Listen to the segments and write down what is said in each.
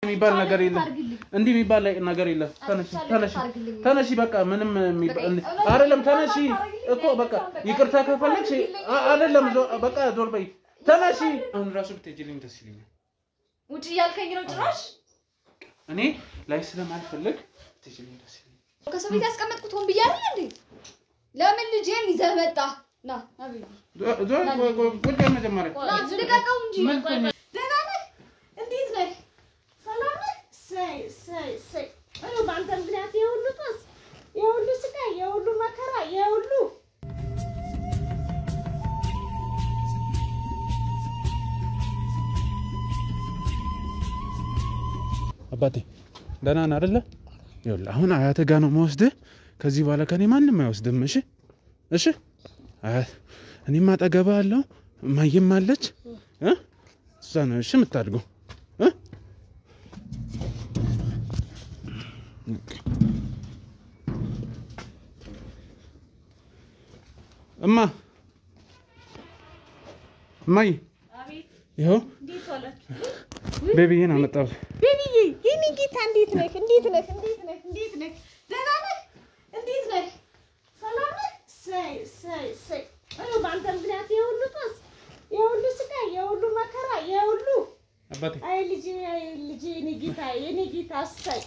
የሚባል ነገር የለም እንዲህ የሚባል ነገር የለም ተነሺ በቃ ምንም አይደለም ተነሺ እኮ በቃ ይቅርታ ከፈለግሽ አይደለም በቃ ዞር በይ ተነሺ አሁን ራሱ ብትጅልኝ ደስ ይለኛል ውጪ ያልከኝ ነው ጭራሽ እኔ ላይ ስለማልፈልግ ብትጅልኝ ደስ ይለኛል ከሰው ቤት ያስቀመጥኩት ሆን ብዬ አይደል እንዴ ለምን ልጄን ይዘህ መጣ ና አብይ ዞር ቁጭ መጀመሪያ ና ልቀቀው እንጂ ደህና ነህ እንዴት ነህ ሰላም ነህ ሰይ አዩ ባንተ ምክንያት የሁሉ ጦስ የሁሉ ስቃይ የሁሉ መከራ የሁሉ አባቴ ደህና ነህ አይደለ ይኸውልህ አሁን አያተ ጋር ነው የምወስድህ ከዚህ በኋላ ከኔ ማንንም አይወስድም እሺ እኔማ አጠገብህ አለሁ ማየም አለች እሷ ነው እሺ የምታድገው እማ ማይ አቤት ይኸው እንዴት ዋላችሁ ቤቢዬን አመጣሁት ቤቢዬ የኔ ጌታ እንዴት ነህ ደህና ነህ እንዴት ነህ ሰላም ነህ ሰይ አዩ ባንተ ምክንያት የሁሉ ጦስ የሁሉ ስቃይ የሁሉ መከራ የሁሉ አባቴ አይ ልጄ የኔ ጌታ አሳይ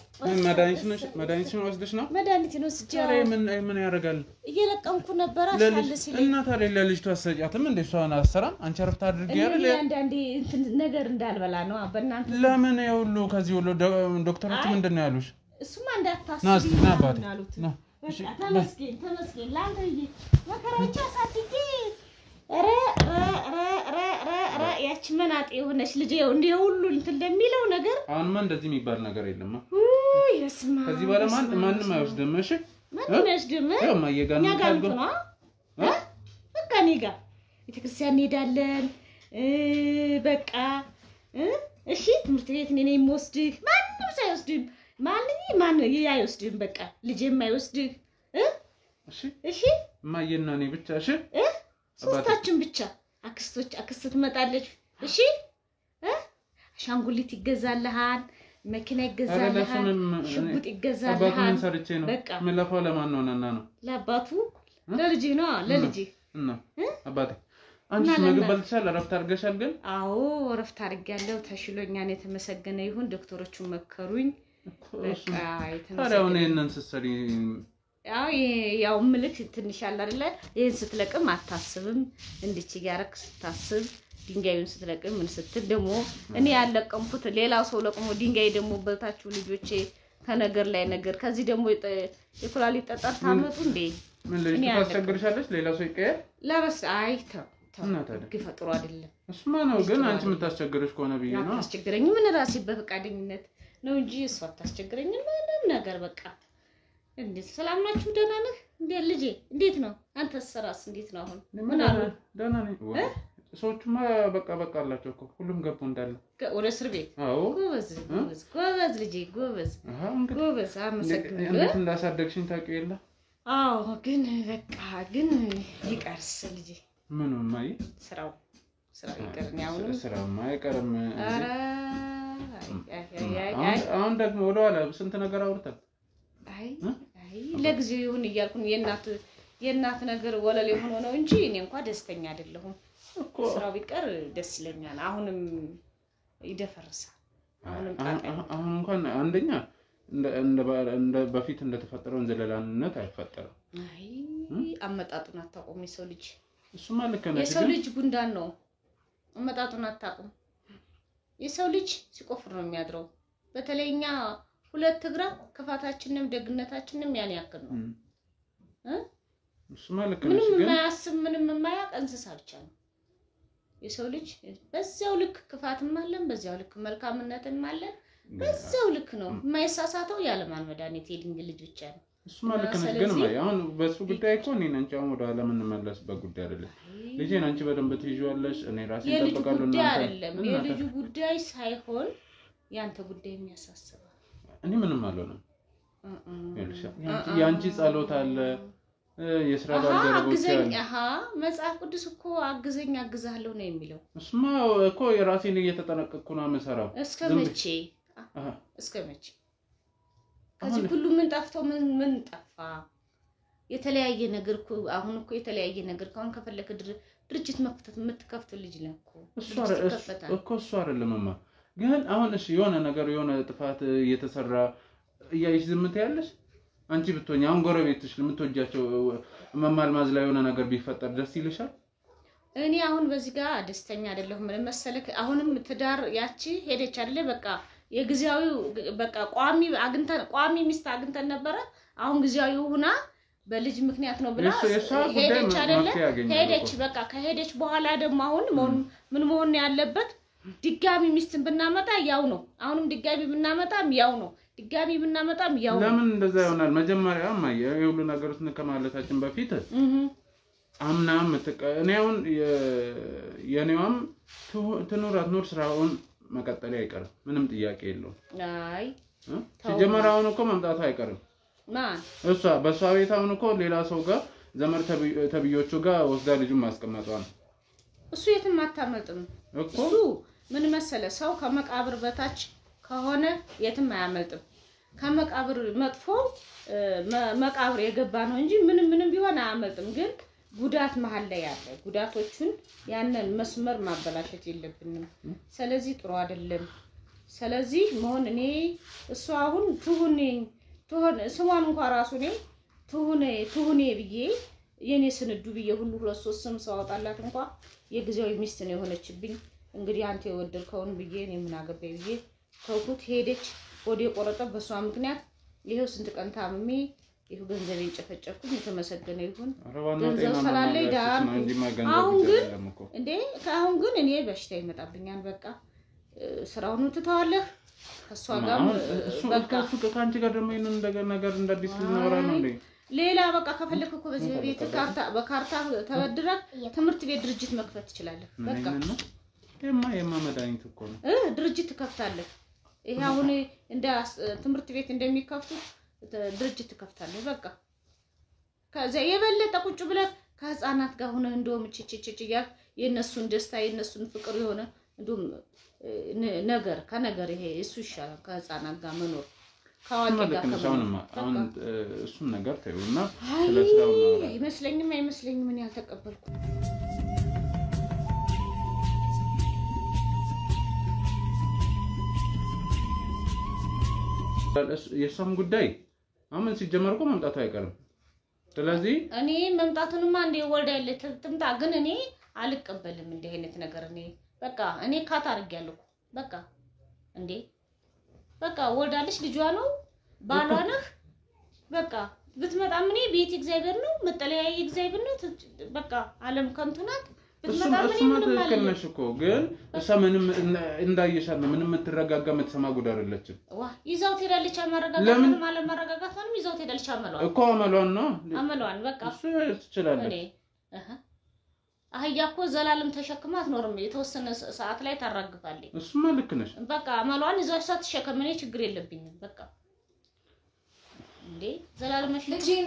መድኃኒትሽን ወስደሽ ነው መድኃኒት ነው ስጪ ዛሬ ምን ያደርጋል እየለቀምኩ ነበር አሻለሽ እና ታዲያ ለልጅቷ አሰጫትም እንደ እሷን አሰራም አንቺ አረፍታ አድርጊ አይደል አንዳንዴ እንትን ነገር እንዳልበላ ነው በእናንተ ለምን ይሁሉ ከዚህ ሁሉ ዶክተሮች ምንድነው ያሉሽ እሱማ እንዳታስቢ ና አባቴ ና ተመስገን ላንተ መከራቻ ሳትቂ ያቺ መናጤ የሆነች ልጅ እንደ ሁሉ እንትን እንደሚለው ነገር አሁንማ እንደዚህ የሚባል ነገር የለም ይስማ ከዚህ በኋላ ማንንም አይወስድም እሺ ማንንም አይወስድም ያው ማየጋን ታልጎ በቃ እኔ ጋር ቤተክርስቲያን እንሄዳለን በቃ እሺ ትምህርት ቤት እኔ ነኝ የምወስድህ ማንንም ሳይወስድም ማን አይወስድም በቃ ልጄም አይወስድህ እሺ ማየና እኔ ብቻ እሺ ሶስታችን ብቻ አክስት ትመጣለች እሺ አሻንጉሊት ይገዛልሃል መኪና ይገዛልሃል ሽጉጥ ይገዛልሃል አባቱን ሰርቼ ነው መለፋው ለማን ነውና ነው ለአባቱ ለልጅ ነው ለልጅ እና አባቴ አንቺ ምግብ በልተሻል አረፍት አድርገሻል ግን አዎ አረፍት አድርጌያለሁ ተሽሎኛል የተመሰገነ ይሁን ዶክተሮቹ መከሩኝ በቃ ታዲያው እነን ስትሰሪ ያው ምልክ ትንሽ አለ አይደለ ይሄን ስትለቅም አታስብም እንድች ያረክ ስታስብ ድንጋዩን ስትለቅም ምን ስትል ደግሞ እኔ ያለቀምኩት ሌላው ሰው ለቅሞ ድንጋይ ደግሞ በልታችሁ ልጆቼ ከነገር ላይ ነገር ከዚህ ደግሞ የኩላሊት ጠጠር ታመጡ እንዴ ምን ልጅ ታስቸግርሻለች ሌላው ሰው ይቀየር ለበስ አይተው ግፈጥሩ አይደለም እሱማ ነው ግን አንቺ የምታስቸግርሽ ከሆነ ብዬ ነው አታስቸግረኝ ምን ራሴ በፈቃደኝነት ነው እንጂ እሷ አታስቸግረኝ ምንም ነገር በቃ እንዴት ሰላም ናችሁ ደህና ነህ እንዴ ልጄ እንዴት ነው አንተስ ስራስ እንዴት ነው አሁን ምን አሉ ደህና ነኝ ሰዎችማ በቃ አላቸው እኮ ሁሉም ገቡ እንዳለ ወደ እስር ቤት አዎ ጎበዝ ልጄ ጎበዝ አመሰግናለሁ እንዴት እንዳሳደግሽኝ ታውቂው የለ አዎ ግን በቃ ግን ይቀርስ ልጄ ምኑን ማይ ስራው ይቀርኝ አሁን ስራው ማይቀርም አሁን ደግሞ ወደኋላ ስንት ነገር አውርተን አይ ለጊዜው ይሁን እያልኩኝ የእናት ነገር ወለል ሆኖ ነው እንጂ እኔ እንኳን ደስተኛ አይደለሁም እኮ ስራው ቢቀር ደስ ይለኛል አሁንም ይደፈርሳል አሁን እንኳን አንደኛ እንደ በፊት እንደተፈጠረው እንዘለላንነት አይፈጠርም አይ አመጣጡን አታቆም የሰው ልጅ እሱማ ልክ ነሽ የሰው ልጅ ጉንዳን ነው አመጣጡን አታቆም የሰው ልጅ ሲቆፍር ነው የሚያድረው በተለይኛ ሁለት እግራ ክፋታችንንም ደግነታችንንም ያን ያክል ነው እሱማ ልክ ነሽ ግን ምንም የማያውቅ እንስሳ ብቻ ነው የሰው ልጅ በዛው ልክ ክፋትም አለን በዛው ልክ መልካምነትም አለን በዛው ልክ ነው የማይሳሳተው ያለማን መድኃኒት የድንግል ልጅ ብቻ ነው እሱማ ልክ ነሽ ግን ማይ አሁን በሱ ጉዳይ እኮ እኔ አንቺ አሁን ወደ ዓለም እንመለስበት ጉዳይ አይደለም ልጄን አንቺ በደንብ ትይዣለሽ እኔ ራሴ ተጠብቃለሁ እና የልጁ ጉዳይ ሳይሆን ያንተ ጉዳይ የሚያሳስበው እኔ ምንም አልሆነም ያንቺ ጸሎት አለ የስራ ባልደረቦች መጽሐፍ ቅዱስ እኮ አግዛለሁ ነው የሚለው እሱማ እኮ የራሴን እየተጠነቀቅኩ ነው መሰራው እስከመቼ እስከመቼ ከዚህ ሁሉ ምን ጠፍቶ ምን ጠፋ? የተለያየ ነገር እኮ አሁን እኮ የተለያየ ነገር ካሁን ከፈለከ ድርጅት መክፈት የምትከፍት ልጅ ነህ እኮ እሱ አይደለምማ ግን አሁን እሺ የሆነ ነገር የሆነ ጥፋት እየተሰራ እያይሽ ዝም ትያለሽ አንቺ ብትሆኚ አሁን ጎረቤትሽ ለምትወጃቸው መማልማዝ ላይ የሆነ ነገር ቢፈጠር ደስ ይልሻል? እኔ አሁን በዚህ ጋር ደስተኛ አይደለሁም። ምን መሰለክ አሁንም ትዳር ያቺ ሄደች አይደለ በቃ የግዚያዊው በቃ ቋሚ ሚስት አግኝተን ነበረ አሁን ግዚያዊው ሁና በልጅ ምክንያት ነው ብላ ሄደች አይደለ ሄደች በቃ ከሄደች በኋላ ደግሞ አሁን ምን መሆን ያለበት ድጋሚ ሚስትን ብናመጣ ያው ነው አሁንም ድጋሚ ብናመጣም ያው ነው ድጋሚ ብናመጣም ያው ነው ለምን እንደዛ ይሆናል? መጀመሪያ ማየ የሁሉ ነገሮች ከማለታችን በፊት አምናም እኔውን የኔዋም ትኖር አትኖር ስራውን መቀጠል አይቀርም ምንም ጥያቄ የለውም። አይ ሲጀመራውን እኮ መምጣቱ አይቀርም ማን እሷ በሷ ቤት አሁን እኮ ሌላ ሰው ጋር ዘመር ተብዮቹ ጋር ወስዳ ልጁን ማስቀመጧ ነው። እሱ የትም አታመልጥም እኮ እሱ ምን መሰለ ሰው ከመቃብር በታች ከሆነ የትም አያመልጥም። ከመቃብር መጥፎ መቃብር የገባ ነው እንጂ ምንም ቢሆን አያመልጥም። ግን ጉዳት መሃል ላይ ያለ ጉዳቶቹን ያንን መስመር ማበላሸት የለብንም። ስለዚህ ጥሩ አይደለም። ስለዚህ መሆን እኔ እሱ አሁን ትሁን ስሟን እንኳን ራሱ ነኝ ትሁኔ ብዬ የኔ ስንዱ ብዬ ሁሉ 2-3 ስም ሳወጣላት እንኳን የግዚያዊ ሚስት ነው የሆነችብኝ። እንግዲህ አንተ የወደድከውን ብዬ እኔ ምን አገባኝ ብዬ ተውኩት። ሄደች ወደ ቆረጠ በሷ ምክንያት ይሄው ስንት ቀን ታምሜ ይሄው ገንዘቤን ጨፈጨፍኩኝ። የተመሰገነ ይሁን ገንዘብ ስላለኝ ዳር አሁን ግን እኔ በሽታ ይመጣብኛል። በቃ ስራውን ትተዋለህ ከሷ ጋር በቃ ከአንቺ ጋር ደግሞ ይሄንን ነገር እንደዲስ ልናወራ ነው እንዴ? ሌላ በቃ ከፈለክ እኮ በዚህ ቤት በካርታ ተበድረህ ትምህርት ቤት ድርጅት መክፈት ትችላለህ። በቃ መድኃኒት እኮ ነው ድርጅት ትከፍታለህ። ይሄ አሁን እንደ ትምህርት ቤት እንደሚከፍቱ ድርጅት ትከፍታለህ። በቃ ከዛ የበለጠ ቁጭ ብለህ ከህፃናት ጋር ሆነህ እንደውም ቺቺቺ ያል የነሱን ደስታ የነሱን ፍቅር የሆነ እንደውም ነገር ከነገር ይሄ እሱ ይሻላል ከህፃናት ጋር መኖር ካዋቂ ጋር ከመኖር። አሁን እሱን ነገር ታዩና ስለስራው ነው አይመስለኝም ምን ያልተቀበልኩ የሷም ጉዳይ አሁን ሲጀመር እኮ መምጣቱ አይቀርም። ስለዚህ እኔ መምጣቱንማ እንደ ወልዳለ ትምጣ ግን እኔ አልቀበልም እንደ አይነት ነገር በቃ እኔ ካታ አርጋለሁ በቃ እንዴ በቃ ወልዳለች ልጇ ነው ባሏ ነህ በቃ ብትመጣም እኔ ቤት እግዚአብሔር ነው መጠለያ እግዚአብሔር ነው በቃ ዓለም ከንቱ ናት። ብትመጣም እኔ ምንም አልከነሽ እኮ ግን እሷ ምንም እንዳይሻል ምንም የምትረጋጋ የምትሰማ ጉዳይ አይደለችም። ዋ ይዛው ትሄዳለች አማረጋጋት ማለት ማረጋጋቷንም ይዛው ትሄዳለች አመሏን በቃ እሱ ትችላለች። አህያ እኮ ዘላለም ተሸክማ አትኖርም። የተወሰነ ሰዓት ላይ ታራግፋለች። እሱማ ልክ ነሽ። በቃ አመሏን ይዛው ተሸከም እኔ ችግር የለብኝም። በቃ እንዴ ዘላለም ልጄን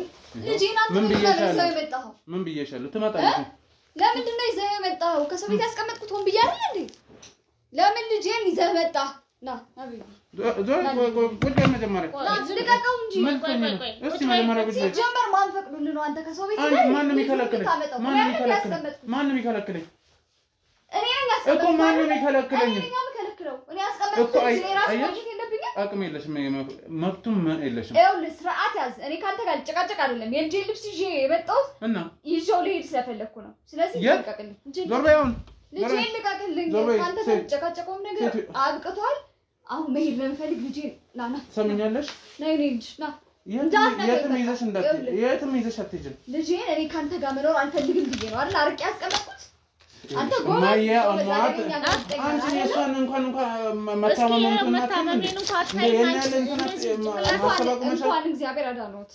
አትመጣው ምን ብዬሻለሁ? ትመጣለች። ለምንድን ነው ይዘህ የመጣው? ከሰው ቤት ያስቀመጥኩት ሆን ብዬ አይደል እንዴ? ለምን ልጄን ይዘህ መጣ? ና አብይ ጉዳይ መጀመሪያ ልቀቀው እንጂ እስቲ መጀመሪያ ጉዳይ ጀመር ማን ፈቅዶልህ ነው አንተ ከሰው ቤት ማንም ይከለክለኝ? እኔ ያስቀመጥኩት እኮ ማንም ይከለክለኝ? እኔ ያስቀመጥኩት ራስ ወጅት የለብኝም። አቅም የለሽም መብቱም የለሽም። ይኸውልህ ስርዓት ያዝ። እኔ ካንተ ጋር ጭቃጭቅ አይደለም። የልጄ ልብስ ይዤ የመጣሁት እና ይዤው ልሄድ ስለፈለኩ ነው። ስለዚህ ልቀቅልኝ ልጄን ልቀቅልኝ። ካንተ ጋር ጭቃጭቁም ነገር አብቅቷል። አሁን መሄድ ለምፈልግ ልጄን ና ሰምኛለሽ? ነይ ልጅ ና የትም ይዘሽ አትሄጂም። ልጄን እኔ ካንተ ጋር መኖር አልፈልግም ብዬ ነው አይደል አርቄ ያስቀመጥኩት። አንተ ማየ አማት አንቺ የሷን እንኳን መታመሙን እንኳን እግዚአብሔር አዳኖት።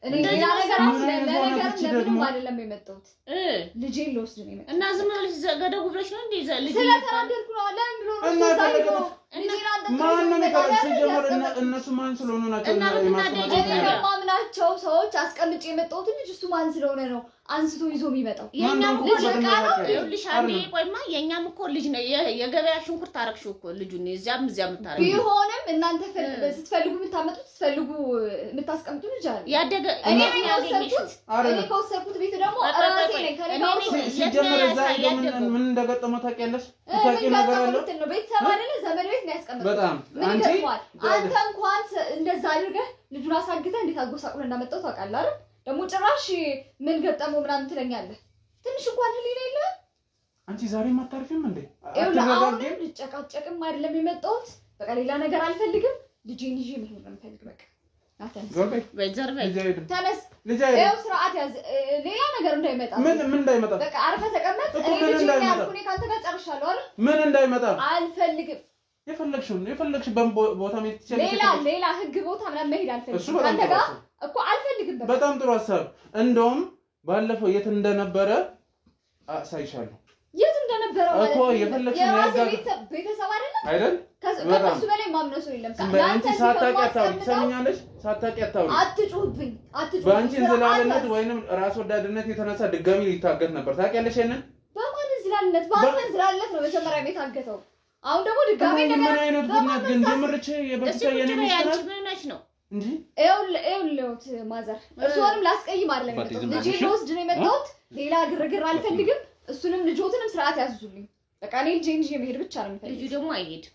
እኔ ሌላ ነገር ለምንም አይደለም የመጣሁት ልጄን ልወስድ ነው የመጣሁት። እና ዝም ብለሽ ገደው ብለሽ ነው እንዴ? ልጄ ስለተናደድኩ ነው። ለምን ብሎ ነው ማን ነው ሲጀመር እነሱ ማን ስለሆኑ ናቸው የማምናቸው ሰዎች አስቀምጬ የመጣሁት ልጅ እሱ ማን ስለሆነ ነው አንስቶ ይዞ የሚመጣው የኛም ልጅ ቃለው ይልሽ አንዴ ቆይማ የኛም እኮ ልጅ ነው የገበያ ሽንኩርት አረክሽው እኮ ልጁን እዚያም ታረክ ቢሆንም እናንተ ስትፈልጉ የምታመጡት ስትፈልጉ የምታስቀምጡ ልጅ አለ ያደገ እኔ ከወሰድኩት ቤት ደግሞ ራሴ ነኝ ከሌላው ሲጀመር እዛ ምን እንደገጠመው ታውቂያለሽ ታውቂ ነገር አለ ቤተሰብ አይደለ ዘመድ ቤት ነው ያስቀምጠው በጣም አንቺ አንተ እንኳን እንደዛ አድርገህ ልጁን አሳግተህ እንዴት አጎሳቁለ እንዳመጣው ታውቃለህ አይደል ደግሞ ጭራሽ ምን ገጠመው ምናምን ትለኛለህ ትንሽ እንኳን ህሊና የለህ አንቺ ዛሬ ማታርፊም እንዴ አትረጋግም ልጨቃጨቅም አይደለም የመጣሁት በቃ ሌላ ነገር አልፈልግም ልጄን ይዤ መሄድ ነው የምፈልግ በቃ ተነስ ይኸው ስርዓት ያዝ ሌላ ነገር እንዳይመጣ ምን እንዳይመጣ በቃ አርፈህ ተቀመጥ እኔ ልጄን ያልኩኝ ካንተ ጋር ጨርሻለሁ አይደል ምን እንዳይመጣ አልፈልግም የፈለግሽው ቦታ መሄድ ትችላለሽ ሌላ ህግ ቦታ ምናምን መሄድ አልፈልግም ካንተ ጋር እኮ አልፈልግም በጣም ጥሩ ሀሳብ እንደውም ባለፈው የት እንደነበረ አሳይሻለሁ የት እንደነበረ ማለት እኮ የፈለግሽው ቤተሰብ አይደል ከሱ በላይ ማምነው ሰው የለም አንቺ ሳታውቂ አታውሪ አትጩህብኝ በአንቺ እንዝላልነት ወይንም ራስ ወዳድነት የተነሳ ድጋሚ ሊታገት ነበር ታውቂያለሽ የነን በማን እንዝላልነት በአንተ እንዝላልነት ነው መጀመሪያ የታገተው አሁን ደግሞ ድጋሚ ነገር ምን አይነት ጉዳይ ግን ደምርቼ የበፊት የኔ ሚስት ነው እንጂ ኤውሌውት ማዘር እሱንም ላስቀይም አይደለም ልጄ ልወስድ ነው የመጣሁት ሌላ ግርግር አልፈልግም እሱንም ልጆትንም ስርዓት ያዙልኝ በቃ እኔ ልጄን ይዤ መሄድ ብቻ ነው የምፈልገው ልጁ ደግሞ አይሄድ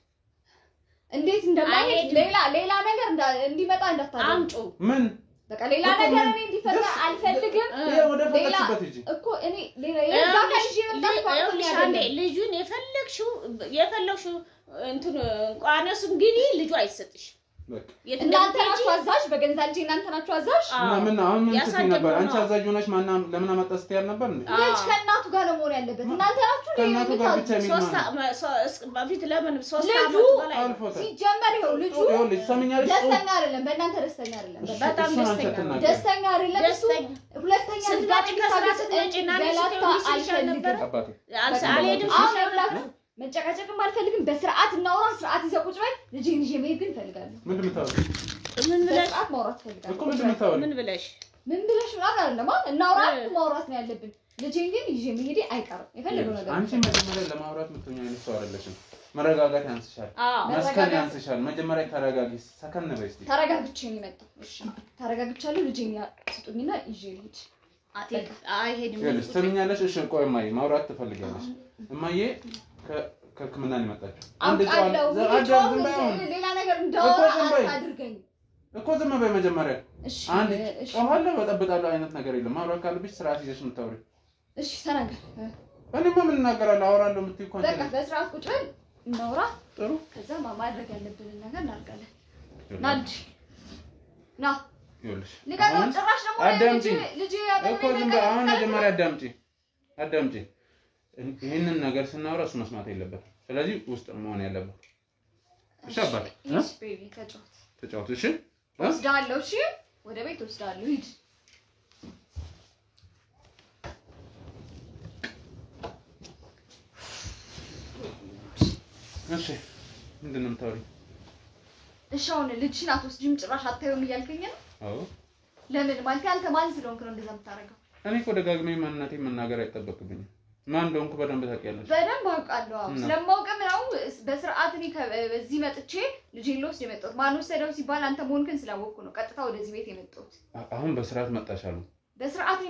እንዴት እንደማይሄድ ሌላ ነገር እንዲመጣ እንዳታደርጉ አምጪ ምን በቃ ሌላ ነገር እኔ እንዲፈጠር አልፈልግም ወደ ፈለግሽበት ሂጂ እኮ እኔ ልጁን የፈለግሽው እንትን ቋነሱም ግቢ ልጁ አይሰጥሽ እናንተ ናችሁ አዛዥ በገንዛ ልጅ እናንተ ናችሁ አዛዥ ምን አሁን ምን ትይ ነበር አንቺ አዛዥ ሆነሽ ማና ለምን አመጣስ ትያል ነበር እንዴ ልጅ ከእናቱ ጋር ነው መሆን ያለበት እናንተ ናችሁ ከእናቱ ጋር ብቻ በፊት ለምን 3 አመት በላይ ሲጀመር ይኸው ልጁ ልጅ ሰምኛለሽ ደስተኛ አይደለም በእናንተ ደስተኛ አይደለም በጣም ደስተኛ አይደለም እሱ ሁለተኛ ስጋጭ ከስራት እጪና አልሄድም አሁን መጨቃጨቅም አልፈልግም በስርዓት እናውራ ስርዓት ይዘው ቁጭ በል ልጄን ይዤ መሄድ ግን እፈልጋለሁ ምንድን ነው ምን ብለሽ ስርዓት ማውራት እፈልጋለሁ እኮ ምንድን ነው ምን ብለሽ አይደለም እናውራ ማውራት ነው ያለብን ልጄን ግን ይዤ መሄድ አይቀርም የፈለገው ነገር አንቺ መጀመሪያ ለማውራት ምትኛ አይነት ሰው አይደለሽም መረጋጋት ያንስሻል መስከን ያንስሻል መጀመሪያ ተረጋጊ ሰከን በይ እስቲ ተረጋግቼ ነው የመጣው እሺ ተረጋግቻለሁ ልጄን ስጡኝና ይዤ ልሂድ አይሄድም ይኸውልሽ ትምኛለሽ እሺ ቆይ እማዬ ማውራት ትፈልጊያለሽ እማዬ ከህክምና ነው የመጣችው አንድ ሌላ ነገር እንዳወራ አድርገኝ እኮ ዝም በይ መጀመሪያ አንድ ጮሃለሁ በጠብጣለሁ አይነት ነገር የለም ማውራት ካለብሽ ስርዓት ይዘሽ የምታወሪ እሺ ተናገር እኔማ ምን እናገራለሁ አወራለሁ የምትይ እኮ በቃ በስርዓት ቁጭ በል እናውራ ጥሩ ከዛ ማድረግ ያለብንን ነገር እናድርጋለን ናልሽ ና ይኸውልሽ ልቀቀው ጭራሽ ደግሞ ልጅ እኮ ዝም በይ አሁን መጀመሪያ አዳምጪ ይሄንን ነገር ስናወራ እሱ መስማት የለበትም ስለዚህ ውስጥ መሆን ያለበት እሺ አባቴ እሺ ቤቢ ተጫወት እሺ ወስዳለሁ እሺ ወደ ቤት ወስዳለሁ ሂድ እሺ ምንድን ነው የምታወሪው እሺ አሁን ልጅሽን አትወስጂም ጭራሽ አታዩም እያልከኝ ነው አዎ ለምን ማለት አንተ ማን ስለሆንክ ነው እንደዛ የምታደርገው እኔ እኮ ደጋግሜ ማንነቴን መናገር አይጠበቅብኝም ማን እንደሆንኩ በደንብ ታውቂያለሽ በደንብ አውቃለሁ ስለማውቅም ነው በስርዓት እኔ በዚህ መጥቼ ልጄን ልወስድ የመጣሁት ማን ወሰደው ሲባል አንተ መሆንክን ስላወቅኩ ነው ቀጥታ ወደዚህ ቤት የመጣሁት አሁን በስርዓት መጣሻሉ በስርዓት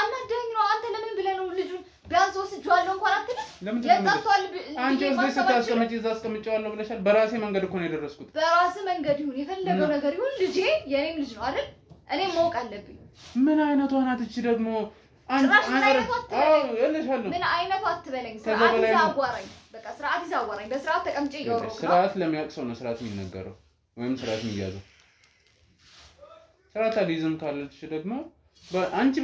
አናደኝ ነው አንተ ለምን ብለህ ነው ልጁን ቢያንስ ወስጄዋለሁ እንኳን አትልም የጣጣል አንቺ ወስደሽ ስታስቀምጪ እዛ አስቀምጪዋለሁ ብለሻል በራሴ መንገድ እኮ ነው የደረስኩት በራሴ መንገድ ይሁን የፈለገው ነገር ይሁን ልጄ የኔም ልጅ ነው አይደል እኔ ማወቅ አለብኝ ምን አይነቷ ናት እቺ ደግሞ ምን አይነቷ አትበለኝ ስርዓት ይዛዋራኝ በቃ ስርዓት ይዛዋራኝ በስርዓት ተቀምጬ ይወሩ ስርዓት ለሚያውቅ ሰው ነው ስርዓት የሚነገረው ወይም ስርዓት የሚያዘው ስርዓት አሊዝም ካለች ደግሞ አንቺ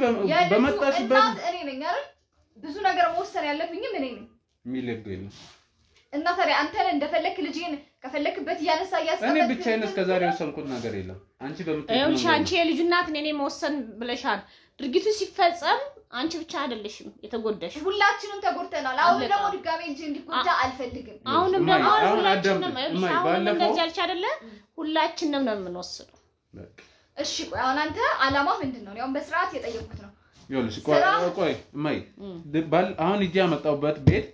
በመጣሽበት እኔ ነኝ አይደል ብዙ ነገር መወሰን ያለብኝም እኔ ነኝ የሚለግ የለም እና ታዲያ አንተ እንደፈለክ ልጅን ከፈለክበት ያነሳ ያስቀምጥ እኔ ብቻዬን እስከዛሬ ወሰንኩት ነገር የለም አንቺ በመጣሽ አንቺ የልጁ እናት ነኝ መወሰን ብለሻል ድርጊቱ ሲፈጸም አንቺ ብቻ አይደለሽም የተጎዳሽ ሁላችንም ተጎድተናል አሁን ደግሞ ድጋሜ እንጂ እንዲጎዳ አልፈልግም አሁንም ደግሞ ሁላችንም እንደዚህ አልቻ አይደለ ሁላችንም ነው የምንወስደው እሺ ቆይ አሁን አንተ አላማ ምንድነው ያው በስርዓት የጠየቁት ነው ይኸውልሽ ቆይ እማይ አሁን እጄ ያመጣውበት ቤት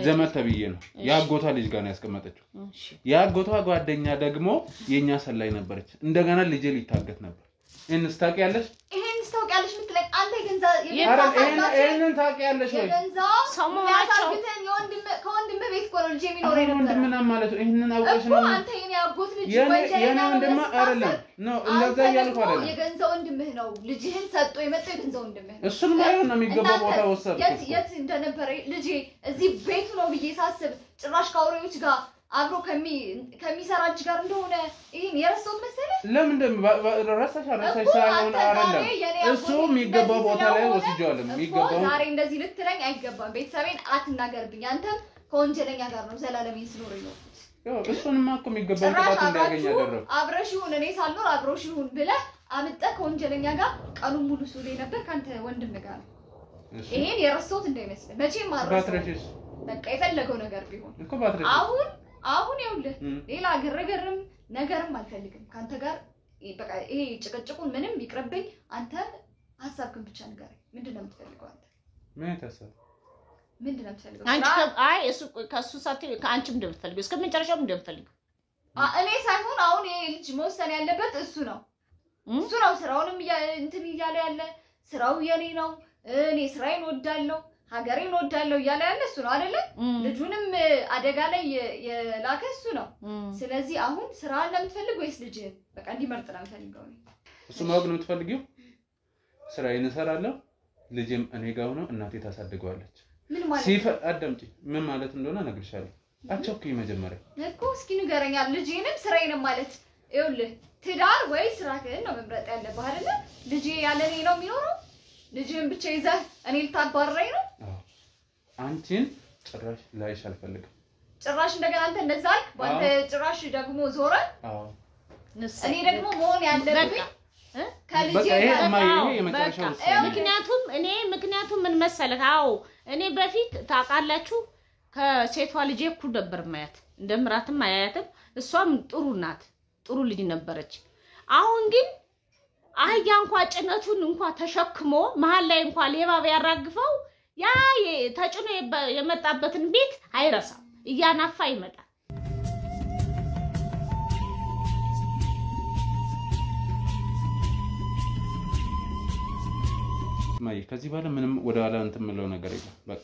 ዘመድ ተብዬ ነው ያጎቷ ልጅ ጋር ነው ያስቀመጠችው ያጎቷ ጓደኛ ደግሞ የኛ ሰላይ ነበረች እንደገና ልጄ ሊታገት ነበር ይሄን ታውቂያለሽ ምትለኝ አንተ ይሄንን ታውቂያለሽ ወይ ሰሞናቸው ከወንድም ቤት እኮ ነው ልጄ የሚኖር ነበር ወንድምና ማለት ይሄንን አውቀሽ ነው አንተ የኔ አጎት ልጅ የኔ ወንድም አይደለም ነው እንደዛ ያልኩ አይደለም የገንዘብ ወንድምህ ነው ልጅህን ሰጥቶ የመጣው የገንዘብ ወንድምህ ነው እሱን ማየው ነው የሚገባው ቦታ ወሰደ የት እንደነበረ ልጄ እዚህ ቤቱ ነው ብዬ ሳስብ ጭራሽ ካውሬዎች ጋር አብሮ ከሚሰራ ልጅ ጋር እንደሆነ ይሄን የረሳሁት መሰለህ ለምን እንደረሳሽ ሳይሆን አይደለም እሱ የሚገባው ቦታ ላይ ወስጃለሁ የሚገባው ዛሬ እንደዚህ ልትለኝ አይገባም ቤተሰቤን አትናገርብኝ አንተም ከወንጀለኛ ጋር ነው ዘላለሜን ስኖር ነው እሱንማ እኮ የሚገባው ቅጣት እንዲያገኝ ያደረገው አብረሽ ይሁን እኔ ሳልኖር አብሮሽ ይሁን ብለህ አምጠህ ከወንጀለኛ ጋር ቀኑን ሙሉ ሱሌ ነበር ካንተ ወንድም ጋር ይሄን የረሳሁት እንዳይመስል መቼም አረሳሁት በቃ የፈለገው ነገር ቢሆን እኮ ባትረሽ አሁን ይኸውልህ ሌላ ግርግርም ነገርም አልፈልግም ካንተ ጋር በቃ ይሄ ጭቅጭቁን ምንም ይቅርብኝ አንተ ሐሳብክን ብቻ ንገረኝ ምንድነው የምትፈልገው አንተ ምን ተሰለ ምንድነው የምትፈልገው አንቺ አይ እሱ ከሱ ሳት ከአንቺም እንደምትፈልጊው እስከ መጨረሻው እንደምትፈልጊው እኔ ሳይሆን አሁን ይሄ ልጅ መወሰን ያለበት እሱ ነው ስራውንም እንትን ይያለ ያለ ስራው የኔ ነው እኔ ስራዬን ወዳለሁ ሀገሬን ወዳለሁ ያለ ያለ እሱ ነው አይደለ ልጁንም አደጋ ላይ የላከ እሱ ነው ስለዚህ አሁን ስራ ለምትፈልግ ወይስ ልጅ በቃ እንዲመርጥ ነው የምፈልገው እሱ ማወቅ ነው የምትፈልጊው ስራዬን እሰራለሁ ልጅም እኔ ጋር ነው እናቴ ታሳድገዋለች ምን ማለት ሲፈ አዳምጪ ምን ማለት እንደሆነ እነግርሻለሁ አቸኩይ መጀመሪያ እኮ እስኪ ንገረኛ ልጅንም ስራዬንም ማለት ይኸውልህ ትዳር ወይ ስራህን ነው መምረጥ ያለብህ አይደለ ልጅ ያለኔ ነው የሚኖረው ልጅን ብቻ ይዘህ እኔ ልታባረረኝ ነው አንቺን ጭራሽ ላይሽ አልፈልግም ጭራሽ እንደገና አንተ እንደዛ አልክ ባንተ ጭራሽ ደግሞ ዞረ እኔ ደግሞ መሆን ያለብኝ ከልጅ ምክንያቱም ምን መሰለህ አዎ እኔ በፊት ታውቃላችሁ ከሴቷ ልጅ እኩል ነበር ማያት እንደምራትም አያያትም እሷም ጥሩ ናት ጥሩ ልጅ ነበረች አሁን ግን አህያ እንኳን ጭነቱን እንኳን ተሸክሞ መሃል ላይ እንኳን ሌባ ቢያራግፈው ያ ተጭኖ የመጣበትን ቤት አይረሳም እያናፋ ይመጣል ማይ ከዚህ በኋላ ምንም ወደ ኋላ እንትምለው ነገር የለም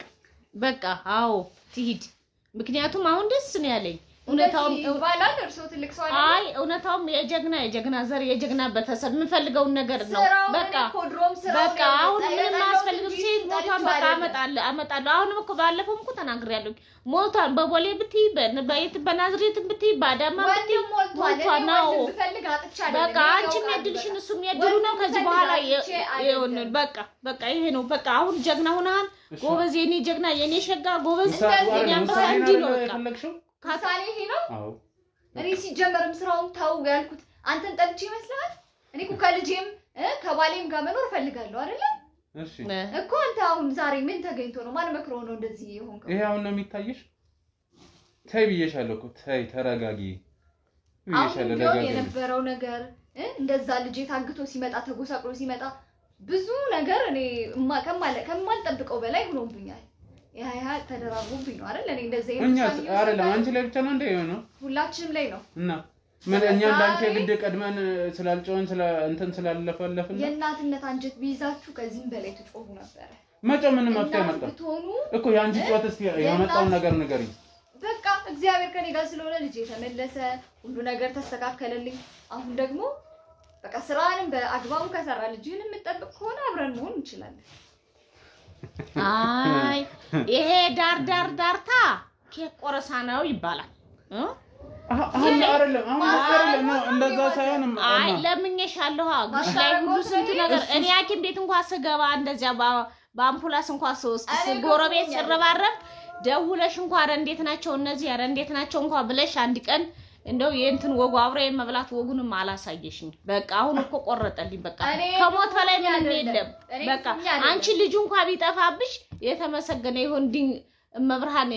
በቃ አዎ ትሂድ ምክንያቱም አሁን ደስ ነው ያለኝ እውነታውም ባላል እርሶ ትልቅ ሰው አይደል አይ እውነታውም የጀግና ዘር የጀግና በተሰብ ምንፈልገው ነገር ነው በቃ አሁን ምንም አስፈልግም ሲል ሞቷን በቃ አመጣለሁ አሁንም እኮ ባለፈው እኮ ተናግሬያለሁ ሞቷን በቦሌ ብትይ በየት በናዝሬት ብትይ ባዳማ ብትይ ሞቷን ነው በቃ አንቺም የድልሽን እሱም የድሉ ነው ከዚህ በኋላ ይሁን በቃ ይሄ ነው በቃ አሁን ጀግና ሆነሃል ጎበዝ የኔ ጀግና የኔ ሸጋ ጎበዝ የኔ አንበሳ እንጂ ነው በቃ ካሳኔ ይሄ ነው አዎ እኔ ሲጀመርም ስራውን ታው ያልኩት አንተን ጠልቼ ይመስላል እኔ እኮ ከልጄም ከባሌም ጋር መኖር ፈልጋለሁ አይደል እሺ እኮ አንተ አሁን ዛሬ ምን ተገኝቶ ነው ማን መክሮ ነው እንደዚህ ይሆንከው ይሄ አሁን ነው የሚታየሽ ታይ ብዬሻለሁ እኮ ታይ ተረጋጊ ብዬሻለሁ ነገር የነበረው ነገር እንደዛ ልጄ ታግቶ ሲመጣ ተጎሳቅሎ ሲመጣ ብዙ ነገር እኔ ከማልጠብቀው በላይ ሆኖብኛል ያ ተደራርቦብኝ ነው አይደል እኔ እንደዚህ አይደለም አንቺ ላይ ብቻ ነው እንደ ነው ሁላችንም ላይ ነው እና ምን እኛ እንዳንቺ ግድ ቀድመን ስላልጮን እንትን ስላለፈለፍን የእናትነት አንጀት ቢይዛችሁ ከዚህም በላይ ትጮሁ ነበር መጮ ምንም መፍትሄ መጣ እኮ ያንቺ ጮት እስቲ ያመጣው ነገር ንገሪኝ በቃ እግዚአብሔር ከኔ ጋር ስለሆነ ልጄ ተመለሰ ሁሉ ነገር ተስተካከለልኝ አሁን ደግሞ በቃ ስራንም በአግባቡ ከሰራ ልጅህን የምትጠብቅ ከሆነ አብረን መሆን እንችላለን አይ ይሄ ዳርታ ኬክ ቆረሳ ነው ይባላል አሁን አይደለም ነው እንደዛ ሳይሆን አይ ለምኜሻለሁ ግሽ ላይ ሁሉ ስንት ነገር እኔ ያኪም ቤት እንኳን ስገባ እንደዚያ በአምፑላንስ እንኳን ሶስት ጎረቤት ሲረባረብ ደውለሽ እንኳን እንዴት ናቸው እነዚህ እንዴት ናቸው እንኳን ብለሽ አንድ ቀን እንደው የእንትን ወጉ አብሬ መብላት ወጉንም አላሳየሽኝ በቃ አሁን እኮ ቆረጠልኝ በቃ ከሞት በላይ ምንም የለም በቃ አንቺ ልጅ እንኳን ቢጠፋብሽ የተመሰገነ ይሁን መብርሃን